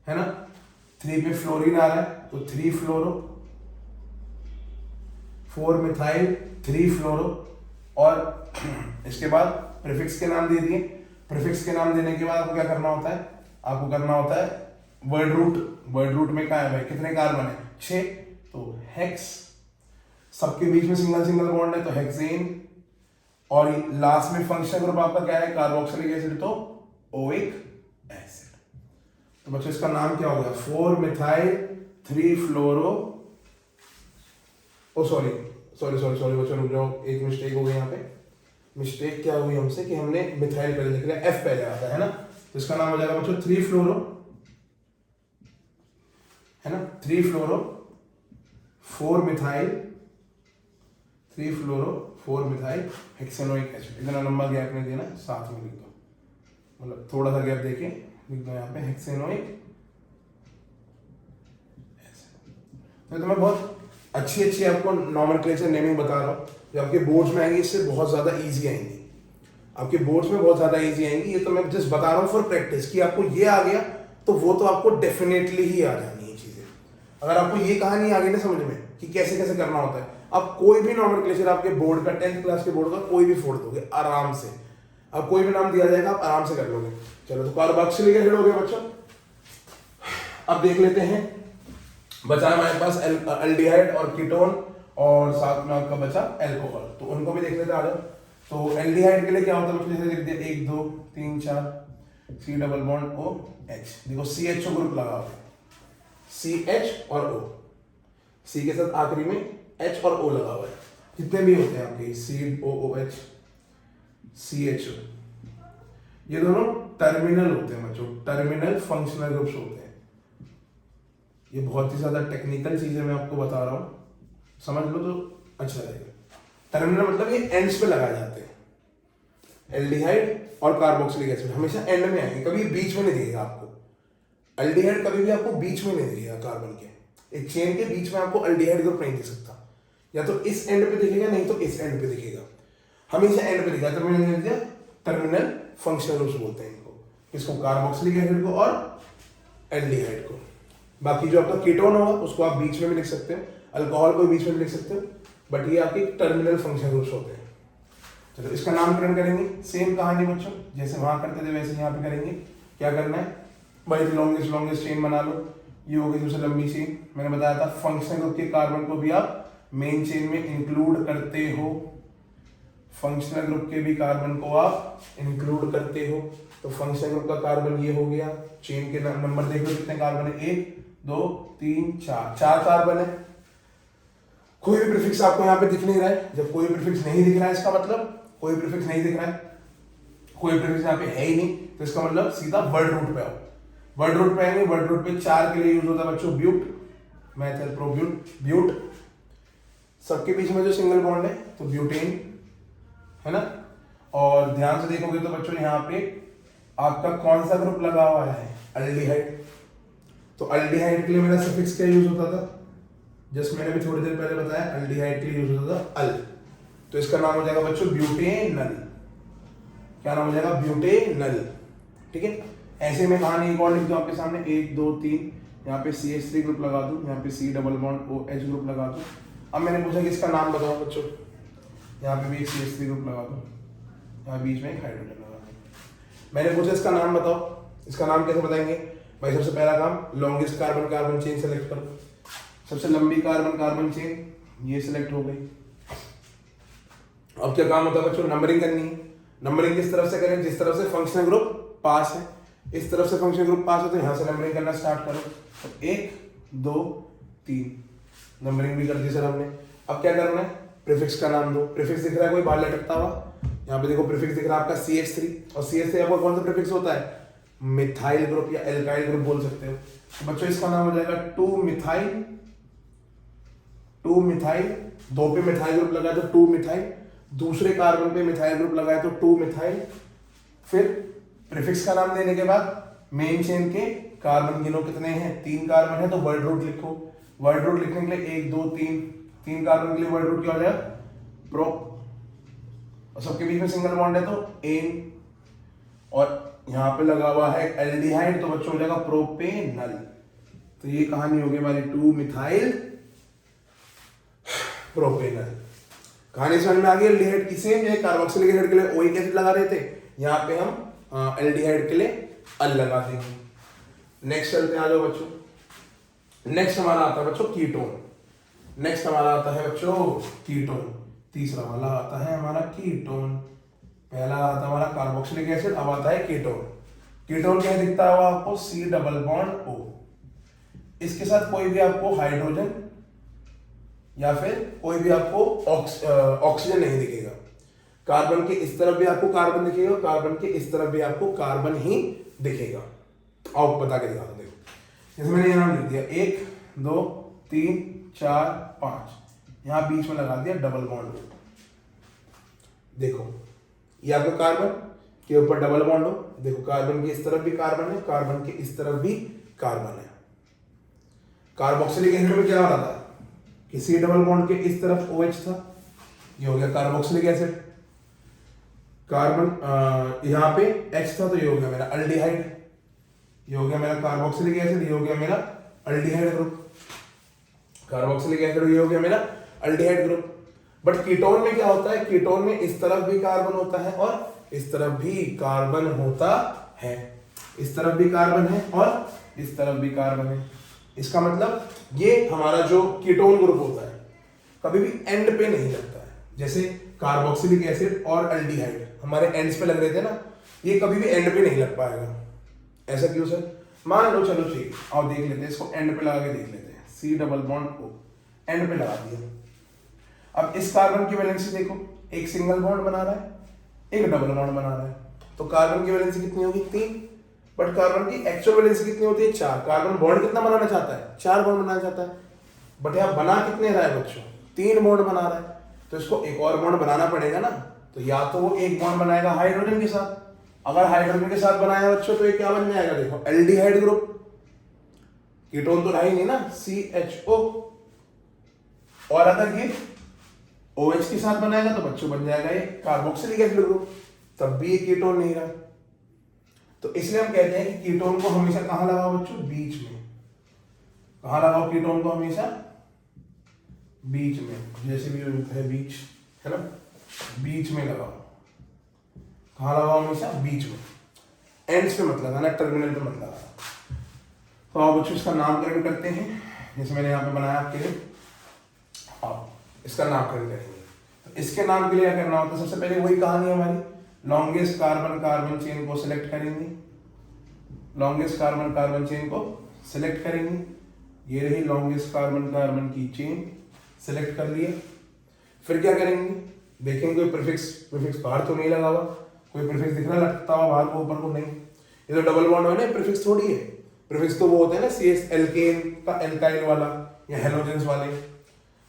है ना। 3 पे फ्लोरीन आ रहा है, तो 3 फ्लोरो, 4 मिथाइल 3 फ्लोरो। और इसके बाद प्रीफिक्स के नाम दे दिए। प्रीफिक्स के नाम देने के बाद आपको क्या करना होता है? आपको करना होता है वर्ड रूट। वर्ड रूट में क्या है भाई, कितने कार्बन है? 6, तो हेक्स, सबके बीच में सिंगल सिंगल बॉन्ड है तो हेक्सेन, और लास्ट में फंक्शनल ग्रुप आपका क्या है? कार्बोक्सिलिक एसिड, तो ओइक एसिड। तो बच्चों इसका नाम क्या हो गया? 4 मिथाइल 3 फ्लोरो, ओ सॉरी बच्चों रुक जाओ, एक मिस्टेक हो गई यहाँ पे। मिस्टेक क्या हुई हमसे कि हमने मिथाइल पहले लिख लिया, एफ पहले आता है ना। तो इसका नाम हो जाएगा बच्चों 3 फ्लोरो, है ना, 3 फ्लोरो 4 मिथाइल, 3 फ्लोरो 4 मिथाइल हेक्सेनोइक एसिड। इतना लंबा गैप नहीं देना, साथ में लिख दो, मतलब थोड़ा सा गैप देके लिख दो यहाँ पे हेक्सेनोइक एसिड। तो मैं बहुत अच्छी आपको नॉमेनक्लेचर नेमिंग बता रहा हूँ, जो आपके बोर्ड्स में आएंगी इससे बहुत ज्यादा इजी आएंगी, आपके बोर्ड्स में बहुत ज्यादा इजी आएंगी। ये तो मैं जस्ट बता रहा हूँ फॉर प्रैक्टिस, कि आपको ये आ गया तो वो तो आपको डेफिनेटली ही आ जानी है चीजें। अगर आपको ये कहानी आ गई ना समझ में कि कैसे कैसे करना होता है, आप कोई भी नॉमेनक्लेचर आपके बोर्ड का 10th क्लास के बोर्ड का कोई भी फोड़ दोगे आराम से। अब कोई भी नाम दिया जाएगा आप आराम से कर लोगे। चलो तो कार्बोक्सिलिक एसिड हो गया बच्चों। अब देख लेते हैं, बचा हमारे पास एल्डिहाइड और कीटोन, और साथ में आपका बचा एल्कोहल, तो उनको भी देख लेते हैं। तो एल्डिहाइड के लिए क्या होता है बच्चों? जैसे लिख दिया 1 2 3 4 C double bond O H, देखो CHO ग्रुप लगा हुआ है, CH और O, C के साथ आखिरी में H और O लगा हुआ है। जितने भी होते हैं आपके COOH, CHO, ये दोनों टर्मिनल होते हैं बच्चों, टर्मिनल फंक्शनल ग्रुप्स होते हैं। ये बहुत ही ज्यादा टेक्निकल चीजें मैं आपको बता रहा हूँ, समझ लो तो अच्छा रहेगा। टर्मिनल मतलब ये एंड्स पे लगाए जाते हैं। एल्डिहाइड और कार्बोक्सिलिक एसिड हमेशा एंड में आएंगे, कभी बीच में नहीं दिखेगा आपको। एल्डिहाइड कभी भी आपको बीच में नहीं दिखेगा, कार्बन के एक चेन के बीच में आपको एल्डिहाइड ग्रुप नहीं दिख सकता, या तो इस एंड पे दिखेगा नहीं तो इस एंड पे दिखेगा, हमेशा एंड पे दिखेगा। तो मैंने दिया टर्मिनल फंक्शनल ग्रुप्स बोलते हैं इनको, इसको कार्बोक्सिलिक एसिड को और एल्डिहाइड को। बाकी जो आपका कीटोन होगा उसको आप बीच में भी लिख सकते हो, अल्कोहल को बीच में भी लिख सकते हो, बट ये आपके टर्मिनल फंक्शनल ग्रुप्स होते हैं। चलो इसका नामकरण करेंगे, सेम कहानी बच्चों जैसे वहां करते थे वैसे यहाँ पे करेंगे। क्या करना है भाई? लॉन्गेस्ट चेन बना लो, ये हो गई सबसे लंबी चेन। मैंने बताया था फंक्शनल ग्रुप के कार्बन को भी आप मेन चेन में इंक्लूड करते हो, फंक्शनल ग्रुप के भी कार्बन को आप इंक्लूड करते हो। तो फंक्शनल ग्रुप का कार्बन ये हो गया, चेन के नंबर देख लो कितने कार्बन है, 1 2 3 4, 4 कार्बन है। कोई भी प्रीफिक्स आपको यहाँ पे दिख नहीं रहा है। जब कोई प्रीफिक्स नहीं दिख रहा है इसका मतलब कोई प्रीफिक्स नहीं दिख रहा है, कोई प्रीफिक्स यहाँ पे है ही नहीं, तो इसका मतलब सीधा वर्ड रूट पे आओ। वर्ड रूट पे आएंगे, वर्ड रूट पे 4 के लिए यूज होता है बच्चों ब्यूट, मेथल प्रोब्यूट, ब्यूट। सबके बीच में जो सिंगल बॉन्ड है तो ब्यूटेन है ना। और ध्यान से देखोगे तो बच्चों यहाँ पे आपका कौन सा ग्रुप लगा हुआ है? एल्डिहाइड। तो एल्डिहाइड के लिए मेरा सफिक्स क्या यूज होता था? जस्ट मैंने भी थोड़ी देर पहले बताया, एल्डिहाइड के लिए यूज होता था अल। तो इसका नाम हो जाएगा बच्चों ब्यूटेनल। क्या नाम हो जाएगा? ब्यूटेनल। ठीक है, ऐसे में कहानी एक और लिख दो आपके सामने, 1 2 3, यहाँ पे CH3 ग्रुप लगा दूं, यहाँ पे C double bond OH group लगा दूं। अब मैंने पूछा कि इसका नाम बताओ बच्चों, यहाँ पे भी एक CH3 ग्रुप लगा दूं, यहाँ बीच में एक हाइड्रोजन लगा दूं। मैंने पूछा इसका नाम बताओ, इसका नाम कैसे बताएंगे भाई? सबसे पहला काम longest carbon carbon chain select करो, सबसे लंबी कार्बन कार्बन चेन ये सिलेक्ट हो गई। अब क्या काम होता है बच्चों? नंबरिंग करनी है। नंबरिंग किस तरफ से करें, जिस तरफ से फंक्शनल ग्रुप पास है, इस तरफ से फंक्शनल ग्रुप पास है तो यहाँ से नंबरिंग करना स्टार्ट करो। तो 1 2 3 नंबरिंग भी कर दी सर हमने। अब क्या करना है, प्रीफिक्स का नाम दो। प्रीफिक्स दिख रहा है कोई बाहर लटकता हुआ, यहाँ पे देखो प्रीफिक्स दिख रहा है आपका CH3, और CH3 आपका कौन सा प्रीफिक्स होता है, मिथाइल ग्रुप या एल्काइल ग्रुप बोल सकते हो। तो बच्चों इसका नाम हो जाएगा 2 मिथाइल, 2 मिथाइल, 2 पे मिथाइल ग्रुप लगा तो 2 मिथाइल, दूसरे कार्बन पे मिथाइल ग्रुप लगाए तो 2 मिथाइल। फिर प्रीफिक्स का नाम देने के बाद मेन चेन के कार्बन गिनो कितने हैं, 3 कार्बन है तो वर्ड रूट लिखो। वर्ड रूट लिखने के लिए 1 2 3 कार्बन के लिए वर्ड रूट क्या हो जाएगा, प्रोप, और सबके बीच में सिंगल बॉन्ड है तो एन, और यहाँ पे लगा हुआ है एल्डिहाइड तो बच्चों हो जाएगा प्रोपेनल। तो ये कहानी होगी हमारी 2 मिथाइल प्रोपेनल। कहानी समझ में आ गई एल्डिहाइड की। सेम ये कार्बोक्सिलिक एसिड के लिए ओइक एसिड लगा रहे थे, यहाँ पे हम एल्डिहाइड के लिए अल लगा देंगे। नेक्स्ट चलते हैं, आ जाओ बच्चों। नेक्स्ट हमारा आता है बच्चों कीटोन। नेक्स्ट हमारा आता है बच्चों कीटोन। तीसरा वाला आता है हमारा कीटोन। पहला आता है हमारा कार्बोक्सिलिक एसिड, अब आता है कीटोन। कीटोन क्या दिखता है आपको, C डबल बॉन्ड O। इसके साथ कोई भी आपको हाइड्रोजन या फिर कोई भी आपको ऑक्सीजन नहीं दिखेगा। कार्बन के इस तरफ भी आपको कार्बन दिखेगा, कार्बन के इस तरफ भी आपको कार्बन ही दिखेगा। आओ बता के दिखा दो, देखो जैसे मैंने यहाँ लिख दिया 1 2 3 4 5, यहाँ बीच में लगा दिया डबल बॉन्ड। देखो ये आपका कार्बन के ऊपर डबल बॉन्ड हो, देखो कार्बन के इस तरफ भी कार्बन है, कार्बन के इस तरफ भी कार्बन है। कार्बोक्सिलिक एसिड में क्या हो रहा था कि C डबल बॉन्ड के इस तरफ OH था, ये हो गया कार्बोक्सिलिक एसिड। कार्बन यहाँ पे H था तो ये हो गया मेरा अल्डिहाइड, ये हो गया मेरा कार्बोक्सिलिक एसिड, ये हो गया मेरा अल्डिहाइड ग्रुप। कार्बोक्सिलिक एसिड ये हो गया मेरा अल्डिहाइड ग्रुप। बट कीटोन में क्या होता है, कीटोन में इस तरफ भी कार्बन होता है और इस तरफ भी कार्बन होता है। इस तरफ भी कार्बन है और इस तरफ भी कार्बन है। इसका मतलब ये हमारा जो कीटोन ग्रुप होता है कभी भी एंड पे नहीं लगता है। जैसे कार्बोक्सिलिक एसिड और अल्डिहाइड हमारे एंड्स पे लग रहे थे ना, ये कभी भी एंड पे नहीं लग पाएगा। ऐसा क्यों सर, मान लो चलो ठीक, आओ देख लेते हैं इसको, एंड पे लगा के देख लेते हैं। C double bond O and पे लगा दिया। अब इस कार्बन की वैलेंसी देखो, एक सिंगल बॉन्ड बना रहा है, एक डबल बॉन्ड बना रहा है, तो कार्बन की वैलेंसी कितनी होगी 3, बट कार्बन की एक्चुअल वैलेंसी कितनी होती है 4। कार्बन बॉन्ड कितना बनाना चाहता है, 4 बॉन्ड बनाना चाहता है, बट यहाँ बना कितने रहा है बच्चों, 3 बॉन्ड बना रहा है। तो इसको एक और बॉन्ड बनाना पड़ेगा ना, तो या तो वो एक बॉन्ड बनाएगा हाइड्रोजन के साथ। अगर हाइड्रोजन के साथ बनाया बच्चों तो ये क्या बन जाएगा, देखो एल्डिहाइड ग्रुप। कीटोन तो रहा ही नहीं ना, CHO। और अगर ये OH के साथ बनाएगा तो बच्चों बन जाएगा ये कार्बोक्सिलिक एसिड ग्रुप, तब भी ये कीटोन नहीं रहा। तो इसलिए हम कहते हैं कि कीटोन को हमेशा कहां लगाओ बच्चों, बीच में। कहां लगाओ कीटोन को, हमेशा बीच में। जैसे भी है बीच, है ना, बीच में लगाओ। कहां लगाओ, हमेशा बीच में। एंड्स पे मत लगाना, टर्मिनल पे मत लगाना। तो आप बच्चों इसका नामकरण करते हैं, जैसे मैंने यहाँ पे बनाया आपके लिए। आप इसका नामकरण करेंगे तो इसके नाम के लिए क्या करना होता है, सबसे पहले वही कहानी है हमारी, लॉन्गेस्ट कार्बन कार्बन चेन को सिलेक्ट करेंगे। लॉन्गेस्ट कार्बन कार्बन चेन को सिलेक्ट करेंगे, ये रही लॉन्गेस्ट कार्बन कार्बन की चेन, सिलेक्ट कर लिए। फिर क्या करेंगे, देखेंगे कोई प्रीफिक्स बाहर तो नहीं लगा हुआ, कोई प्रीफिक्स दिख रहा लटकता हुआ बाहर को, ऊपर को नहीं। ये तो डबल बॉन्ड है ना, प्रीफिक्स थोड़ी है। प्रीफिक्स तो वो होते हैं ना CS एल्केन का एल्काइल वाला या हेलोजेंस वाले।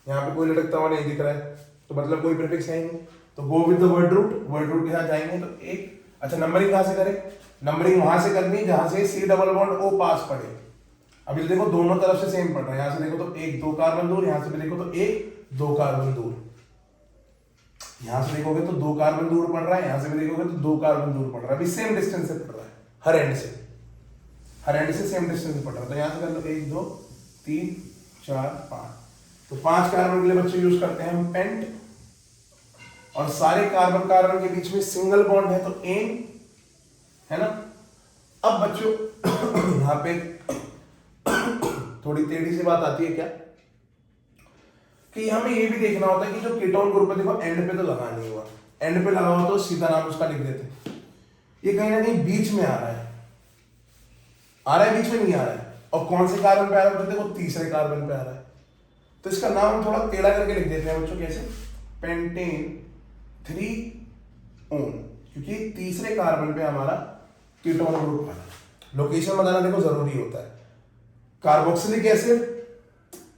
यहाँ पे कोई लटकता हुआ नहीं दिख रहा है तो मतलब कोई प्रीफिक्स है ही नहीं। तो go with the word root, word root के साथ जाएंगे तो एक। अच्छा नंबरिंग कहाँ से करें, नंबरिंग वहां से करनी जहां से C डबल बॉन्ड O पास पड़े। अभी तो देखो दोनों तरफ से सेम पड़ रहा है, यहाँ से देखो तो 1 2 कार्बन दूर, यहाँ से भी देखो तो 1 2 कार्बन दूर। यहाँ से देखोगे तो 2 कार्बन दूर पड़ रहा है, यहाँ से भी देखोगे तो 2 कार्बन दूर पड़ रहा है। अभी सेम डिस्टेंस से पड़ रहा है, हर एंड से सेम डिस्टेंस से पड़ रहा है। तो यहाँ से कर लो 1 2 3 4 5। तो 5 कार्बन के लिए बच्चों यूज करते हैं हम पेंट, और सारे कार्बन कार्बन के बीच में सिंगल बॉन्ड है तो एन, है ना। अब बच्चों यहाँ पे थोड़ी टेढ़ी सी बात आती है क्या, कि हमें ये भी देखना होता है कि जो कीटोन ग्रुप है देखो एंड पे तो लगा नहीं हुआ, एंड पे लगा हो तो सीधा नाम उसका लिख देते हैं। ये कहीं ना कहीं बीच में आ रहा है, बीच में नहीं आ रहा है। और कौन से कार्बन पे आ रहा है? देखो तीसरे कार्बन पे आ रहा है, तो इसका नाम थोड़ा टेढ़ा करके लिख देते हैं बच्चों। कैसे? पेंटेन 3 ओन, क्योंकि तीसरे कार्बन पे हमारा कीटोन ग्रुप आ रहा है। लोकेशन बताना देखो जरूरी होता है। कार्बोक्सिलिक एसिड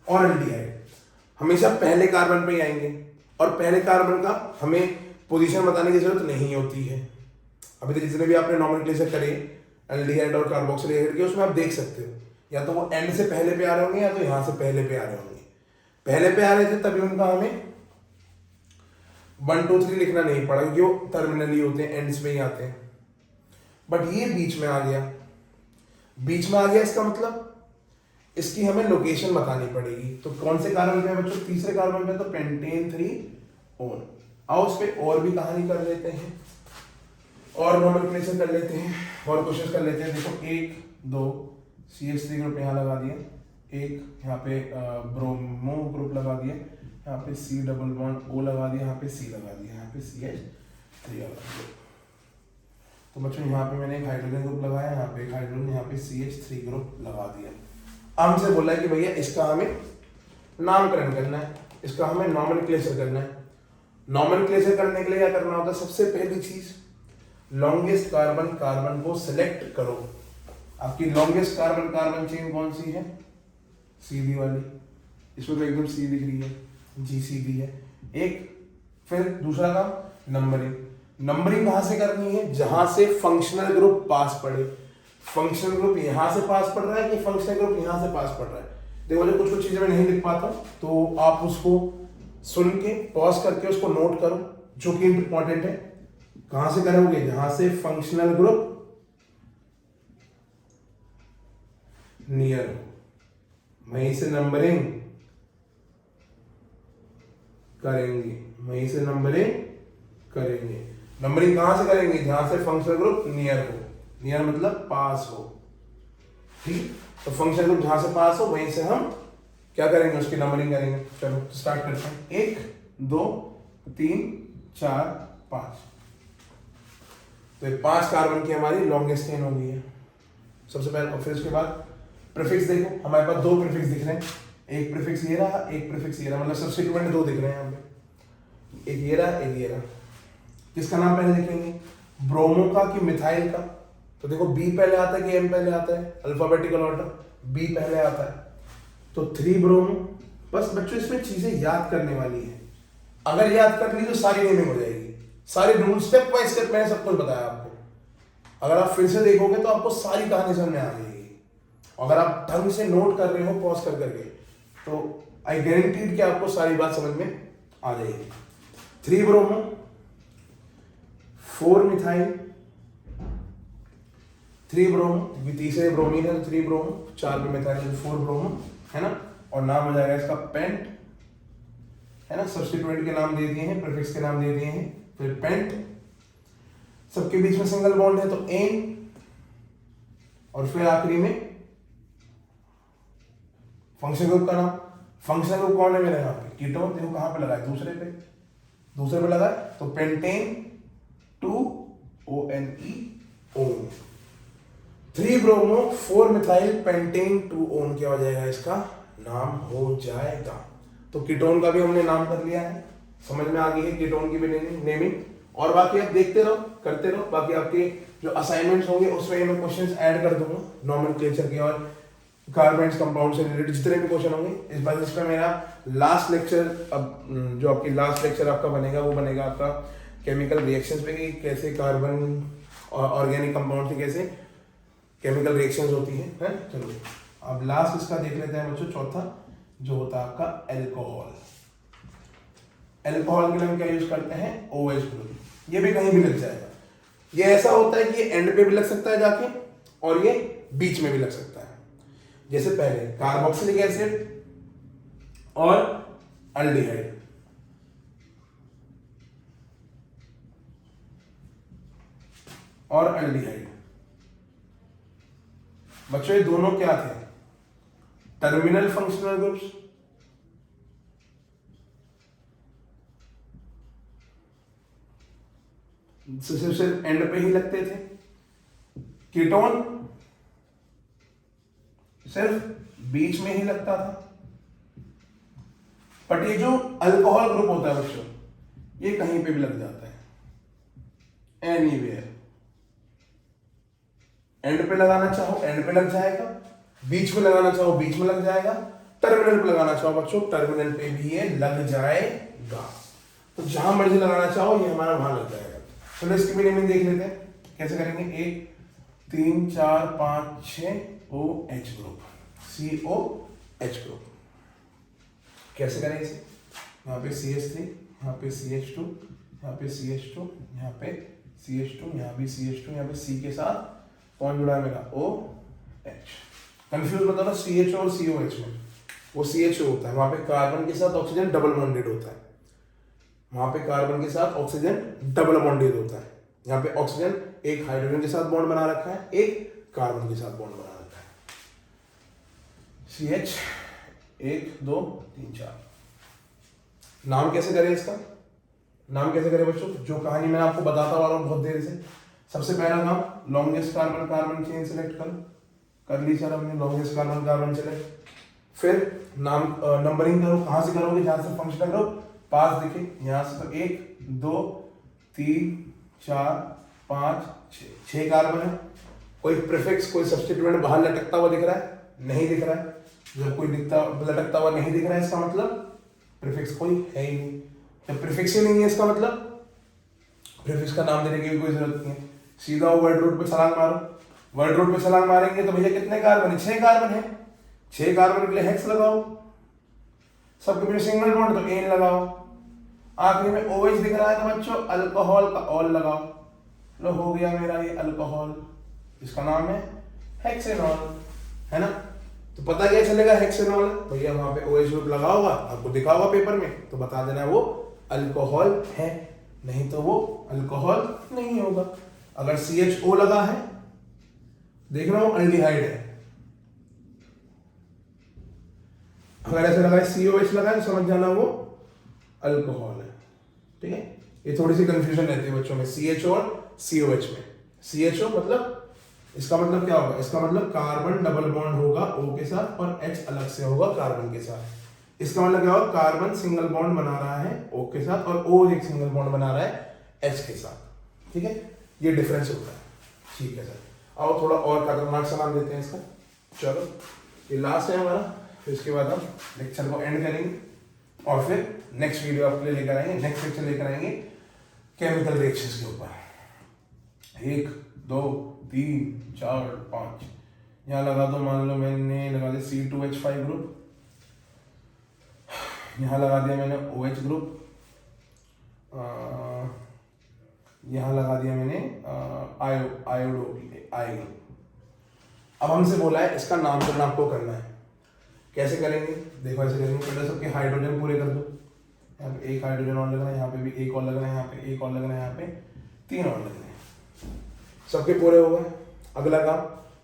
और एल्डिहाइड हमेशा पहले कार्बन पे ही आएंगे, और पहले कार्बन का हमें पोजीशन बताने की जरूरत नहीं होती है। अभी तक जितने भी आपने नॉमेनक्लेचर करे एल्डिहाइड और कार्बोक्सिलिक एसिड के, उसमें आप देख सकते हो या तो वो एंड से पहले पे आ रहे होंगे या तो यहां से पहले पे आ रहे होंगे। पहले पे आ रहे थे तभी उनका हमें 1 2 3 लिखना नहीं पड़ा, क्योंकि वो टर्मिनली होते हैं, एंड्स में ही आते हैं। बट ये बीच में आ गया, इसका मतलब इसकी हमें लोकेशन बतानी पड़ेगी। तो कौन से कार्बन पे बच्चों? तीसरे कार्बन पे, तो पेंटेन 3 ओन। आओ उस पर और भी कहानी कर लेते हैं, और नॉमेनक्लेचर कर लेते हैं, और क्वेश्चन कर लेते हैं। देखो 1 2 CH3 ग्रुप यहाँ लगा दिया, एक यहाँ पे ब्रोमो ग्रुप लगा दिया, यहाँ पे C डबल बॉन्ड O लगा दिया, यहाँ पे C लगा दिया, यहाँ पे CH3 लगा दिया। तो बच्चों यहाँ पे मैंने एक हाइड्रोजन ग्रुप लगाया, यहाँ पे एक हाइड्रोजन, यहाँ पे CH3 ग्रुप लगा दिया। अब हमसे बोला है कि भैया इसका हमें नामकरण करना है, इसका हमें नॉमेनक्लेचर करना है। नॉमेनक्लेचर करने के लिए क्या करना होता है? सबसे पहली चीज, लॉन्गेस्ट कार्बन को सिलेक्ट करो। आपकी लॉन्गेस्ट कार्बन चेन कौन सी है? सीधी वाली, इसमें तो एकदम सी दिख रही है, GCD है एक। फिर दूसरा काम नंबरिंग कहां से करनी है? जहां से फंक्शनल ग्रुप पास पड़े। फंक्शनल ग्रुप यहां से पास पड़ रहा है कि फंक्शनल ग्रुप यहां से पास पड़ रहा है? देखो जो कुछ चीजें मैं नहीं लिख पाता तो आप उसको सुन के पॉज करके उसको नोट करो, जो कि इंपॉर्टेंट है। कहां से करोगे? जहां से फंक्शनल ग्रुप नियर हो, वहीं से नंबरिंग करेंगे, नंबरिंग कहां से करेंगे? जहां से फंक्शनल ग्रुप नियर हो, नियर मतलब पास हो, ठीक। तो फंक्शनल ग्रुप जहां से पास हो वहीं से हम क्या करेंगे? उसकी नंबरिंग करेंगे। चलो स्टार्ट करते हैं। 1 2 3 4 5। तो ये 5 कार्बन की हमारी लॉन्गेस्ट चेन हो गई है सबसे पहले। और फिर उसके बाद प्रीफिक्स देखो, हमारे पास 2 प्रीफिक्स दिख रहे हैं, एक प्रीफिक्स ये रहा, एक प्रीफिक्स ये रहा, मतलब सब्स्टिट्यूएंट 2 दिख रहे हैं यहाँ पे, एक ये रहा, एक ये रहा। किसका नाम पहले लिखेंगे? ब्रोमो का कि मिथाइल का? तो देखो B पहले आता है कि M पहले आता है? अल्फाबेटिकल ऑर्डर, B पहले आता है, तो 3 ब्रोमो। बस बच्चों इसमें चीजें याद करने वाली है, अगर याद कर ली तो सारी नेमिंग हो जाएगी। सारे रूल स्टेप बाय स्टेप मैंने सब कुछ बताया आपको। अगर आप फिर से देखोगे तो आपको सारी कहानी समझ में आ जाएगी। अगर आप ढंग से नोट कर रहे हो पॉज कर करके, तो आई गारंटीड कि आपको सारी बात समझ में आ जाएगी। 3 ब्रोमो 4 मिथाइल, 3 ब्रोमो, क्योंकि तीसरे ब्रोमीन है तो 3 ब्रोमो, 4 पे मिथाइल 4 ब्रोमो, है ना। और नाम हो जाएगा इसका पेंट, है ना। सब्स्टिट्यूएंट के नाम दे दिए हैं, प्रीफिक्स के नाम दे दिए हैं, फिर पेंट, सबके बीच में सिंगल बॉन्ड है तो एन, और फिर आखिरी में फंक्शन ग्रुप का नाम। फंक्शन ग्रुप कौन है मेरे यहाँ पे? कीटोन। देखो कहां पे लगा है? दूसरे पे लगा है, तो pentane 2ONE own. 3 bromo 4 methyl pentane 2 own क्या हो जाएगा? इसका नाम हो जाएगा। तो कीटोन का भी हमने नाम कर लिया है, समझ में आ गई है कीटोन की भी नेमिंग। और बाकी आप देखते रहो, करते रहो। बाकी आपके जो असाइनमेंट्स होंगे उसमें मैं क्वेश्चंस ऐड कर दूंगा नॉमेनक्लेचर के और कार्बन्स कंपाउंड से रिलेटेड जितने भी क्वेश्चन होंगे। इस बार इसका मेरा लास्ट लेक्चर, अब जो आपकी लास्ट लेक्चर आपका बनेगा वो बनेगा आपका केमिकल रिएक्शंस पे, कि कैसे कार्बन और ऑर्गेनिक कंपाउंड से कैसे केमिकल रिएक्शंस होती हैं। चलो अब लास्ट इसका देख लेते हैं बच्चों, चौथा जो होता है आपका एल्कोहल। एल्कोहल के लिए हम क्या यूज करते हैं? OH group. ये भी कहीं भी लग जाएगा। ये ऐसा होता है कि एंड पे भी लग सकता है जाके, और ये बीच में भी लग सकता है। जैसे पहले कार्बोक्सिलिक एसिड और अल्डिहाइड, बच्चों ये दोनों क्या थे? Terminal functional groups. सिर्फ एंड पे ही लगते थे। कीटोन सिर्फ बीच में ही लगता था। बट ये जो अल्कोहल ग्रुप होता है बच्चों, ये कहीं पे भी लग जाता है, एनीवेयर। एंड पे लगाना चाहो एंड पे लग जाएगा, बीच में लगाना चाहो बीच में लग जाएगा, टर्मिनल पे लगाना चाहो बच्चों टर्मिनल पे भी ये लग जाएगा। तो जहां मर्जी लगाना चाहो ये हमारा वहां लग जाएगा। चलो इसकी भी नेमिंग देख लेते हैं कैसे करेंगे। 1 3 4 5 6 OH ग्रुप, COH ग्रुप। कैसे करें इसे? यहाँ पे CH3, यहाँ पे CH2, यहाँ पे CH2, यहाँ पे CH2, यहाँ भी CH2, यहाँ पे C के साथ कौन जुड़ा है मेरा? OH। कंफ्यूज मत होना CH और COH में। वो CH होता है, वहां पे कार्बन के साथ ऑक्सीजन डबल बॉन्डेड होता है। वहां पे कार्बन के साथ ऑक्सीजन डबल बॉन्डेड होता है। यहाँ पे ऑक्सीजन एक हाइड्रोजन के साथ बॉन्ड बना रखा है, एक कार्बन के साथ बॉन्ड बना रखा है। CH 1 2 3 4। नाम कैसे करें इसका? नाम कैसे करें बच्चों? जो कहानी मैं आपको बताता आ रहा हूँ बहुत देर से। सबसे पहला नाम longest carbon carbon chain select कर ली सर हमने, लॉन्गेस्ट कार्बन कार्बन सेलेक्ट। फिर नाम नंबरिंग करो। कहां से करोगे? जहां से फंक्शन करो पास दिखे, यहां से। तो 1 2 3 4 5 6 कार्बन है। कोई प्रीफिक्स कोई सब्स्टिट्यूएंट बाहर लटकता हुआ दिख रहा है? नहीं दिख रहा है। जब कोई लटकता हुआ नहीं दिख रहा है इसका मतलब प्रीफिक्स कोई है ही नहीं। जब प्रीफिक्स ही नहीं है इसका मतलब प्रीफिक्स का नाम देने की कोई जरूरत नहीं है। सीधा वर्ड रूट पे छलांग मारो। वर्ड रूट पे छलांग मारेंगे तो भैया कितने कार्बन है? 6 कार्बन है। 6 कार्बन के लिए हेक्स लगाओ, सबके बीच सिंगल बॉन्ड तो एन लगाओ, आखिरी में OH दिख रहा है तो बच्चों अल्कोहल का ऑल लगाओ। लो हो गया मेरा ये अल्कोहल, इसका नाम है हेक्सेनॉल, है ना। तो पता क्या चलेगा हेक्सेनॉल? भैया वहां पे OH ग्रुप लगा होगा, आपको दिखा होगा पेपर में, तो बता देना वो अल्कोहल है, नहीं तो वो अल्कोहल नहीं होगा। अगर CHO लगा है देखना वो अल्डिहाइड है। अगर ऐसे लगा है COH लगा है तो समझ जाना वो अल्कोहल है। ठीक है, ये थोड़ी सी कंफ्यूजन रहती है बच्चों में CHO और COH में। CHO मतलब इसका मतलब क्या होगा? इसका मतलब कार्बन डबल बॉन्ड होगा O के साथ और H अलग से होगा कार्बन के साथ। इसका मतलब क्या होगा? कार्बन सिंगल बॉन्ड बना रहा है O के साथ और O एक सिंगल बॉन्ड बना रहा है H के साथ। ठीक है, ये डिफरेंस होता है। ठीक है सर, आओ थोड़ा और खतरनाक सा नाम देते हैं इसका। चलो ये लास्ट है हमारा, फिर इसके बाद हम लेक्चर को एंड करेंगे और फिर नेक्स्ट वीडियो आपके लिए लेकर आएंगे, नेक्स्ट लेक्चर लेकर आएंगे केमिकल रिएक्शंस के ऊपर। 1 2 3 4 5 यहाँ लगा दो, मान लो मैंने लगा दिया C2H5 ग्रुप, यहाँ लगा दिया मैंने OH ग्रुप, यहाँ लगा दिया मैंने आयोडो ग्रुप। अब हमसे बोला है इसका नामकरण आपको करना है। कैसे करेंगे? देखो ऐसे करेंगे, पहले सबके हाइड्रोजन पूरे कर दो। यहाँ पे एक हाइड्रोजन और लगना है, यहाँ पे भी एक और लगना है, यहाँ पे एक और लगना है, यहाँ पे 3 और लगने हैं। सबके पूरे हो गए। अगला काम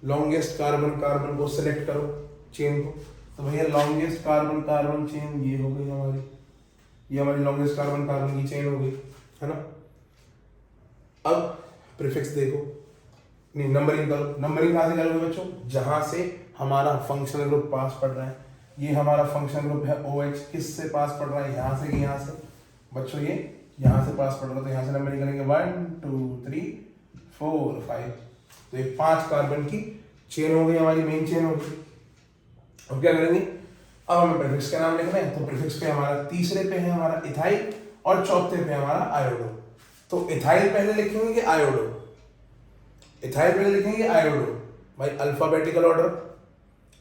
लॉन्गेस्ट कार्बन कार्बन को सिलेक्ट करो चेन को। तो भैया लॉन्गेस्ट कार्बन कार्बन चेन ये हो गई हमारी, ये हमारी लॉन्गेस्ट कार्बन कार्बन की चेन हो गई, है ना। अब प्रीफिक्स देखो, नहीं नंबरिंग करो। नंबरिंग कहाँ से करोगे बच्चों? जहां से हमारा फंक्शनल ग्रुप पास पड़ रहा है। ये हमारा फंक्शनल ग्रुप है OH, किस से पास पड़ रहा है? यहाँ से कि यहाँ से? बच्चों ये यहाँ से पास पड़ रहा है, तो यहाँ से नंबरिंग करेंगे 1 2 3 4 5। तो ये 5 कार्बन की चेन हो गई, हमारी मेन चेन हो गई। अब क्या करेंगे? अब हमें प्रीफिक्स का नाम लिखना है। तो प्रीफिक्स पे हमारा तीसरे पे है हमारा इथाइल और चौथे पे हमारा आयोडो। तो इथाइल पहले लिखेंगे कि आयोडो? इथाइल पहले लिखेंगे आयोडो। भाई अल्फाबेटिकल ऑर्डर,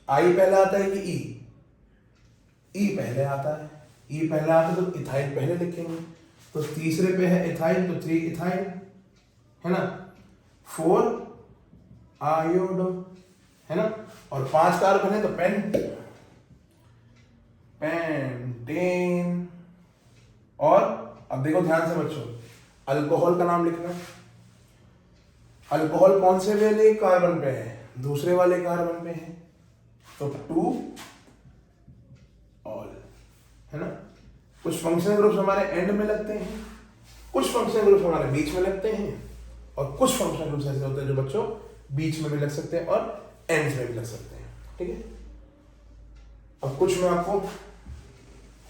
आई पहले आता है कि ई? ई पहले आता है। ई पहले आता है तो इथाइल पहले लिखेंगे। तो तीसरे पे है इथाइल, तो 3 इथाइल, है ना। 4 आयोडो, है ना। और 5 कार्बन है तो पेंटेन। और अब देखो ध्यान से बच्चों, अल्कोहल का नाम लिखना। अल्कोहल कौन से वाले कार्बन पे है? दूसरे वाले कार्बन पे है, तो 2 ऑल, है ना। कुछ फंक्शनल ग्रुप्स हमारे एंड में लगते हैं, कुछ फंक्शनल ग्रुप्स हमारे बीच में लगते हैं, और कुछ फंक्शनल ग्रुप्स ऐसे होते हैं जो बच्चों बीच में भी लग सकते हैं और एंड्स में भी लग सकते हैं, ठीक है। अब कुछ मैं आपको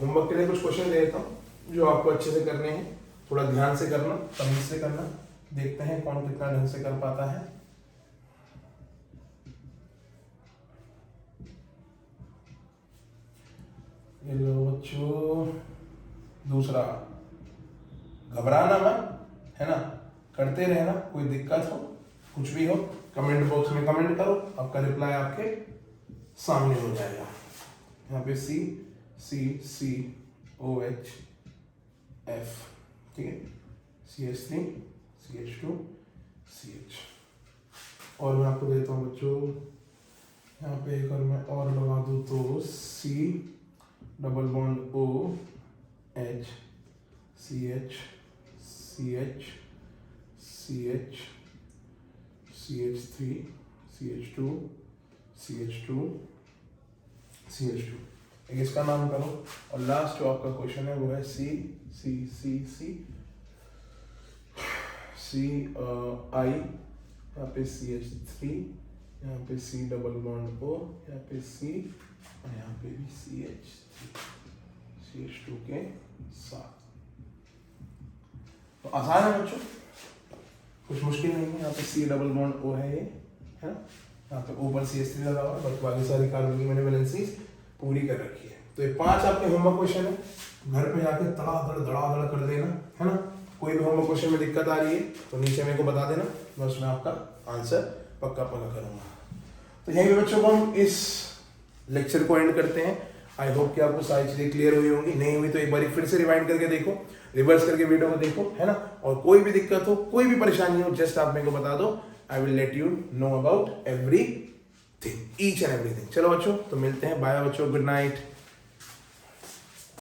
होमवर्क के लिए कुछ क्वेश्चन दे देता हूँ जो आपको अच्छे से करने हैं, थोड़ा ध्यान से करना, तमीज से करना, देखते हैं कौन कितना ढंग से कर पाता है। ये लो बच्चों, दूसरा, घबराना मत, है ना, करते रहना, कोई दिक्कत हो कुछ भी हो कमेंट बॉक्स में कमेंट करो, आपका रिप्लाई आपके सामने हो जाएगा। यहाँ पे C C C O H F, ठीक है, CH3 CH2 CH। और मैं आपको देता हूँ बच्चों, यहाँ पे एक और मैं और लगा दूँ तो C double bond O H CH CH CH CH3 CH2 CH2 CH2, एक इसका नाम करो। और लास्ट जो आपका क्वेश्चन है वो है C C C C C I, यहाँ पे CH3, यहाँ पे C डबल बॉन्ड O, यहाँ पे C और यहाँ पे भी CH3 CH2 के साथ। तो आसान है बच्चों, कुछ मुश्किल नहीं है। यहाँ पे C डबल बॉन्ड O है ये, है ना, यहाँ पे ऊपर CH3 लगा हुआ है, बट बाकी सारी कार्बन की मैंने वैलेंसीज पूरी कर रखी है। तो ये 5 आपके होमवर्क क्वेश्चन है, घर पे जाके धड़ाधड़ कर देना, है ना। कोई भी होमवर्क क्वेश्चन में दिक्कत आ रही है तो नीचे मेरे को बता देना, मैं उसमें आपका आंसर पक्का करूंगा। तो यहीं पे बच्चों को हम इस लेक्चर को एंड करते हैं। आई होप कि आपको सारी चीजें क्लियर हुई होंगी, नहीं हुई तो एक बार फिर से रिवाइंड करके देखो, रिवर्स करके वीडियो को देखो, है ना। और कोई भी दिक्कत हो, कोई भी परेशानी हो, जस्ट आप मेरे को बता दो, I will let you know about everything, each and everything. चलो बच्चों, तो मिलते हैं, बाय बच्चों, गुड नाइट।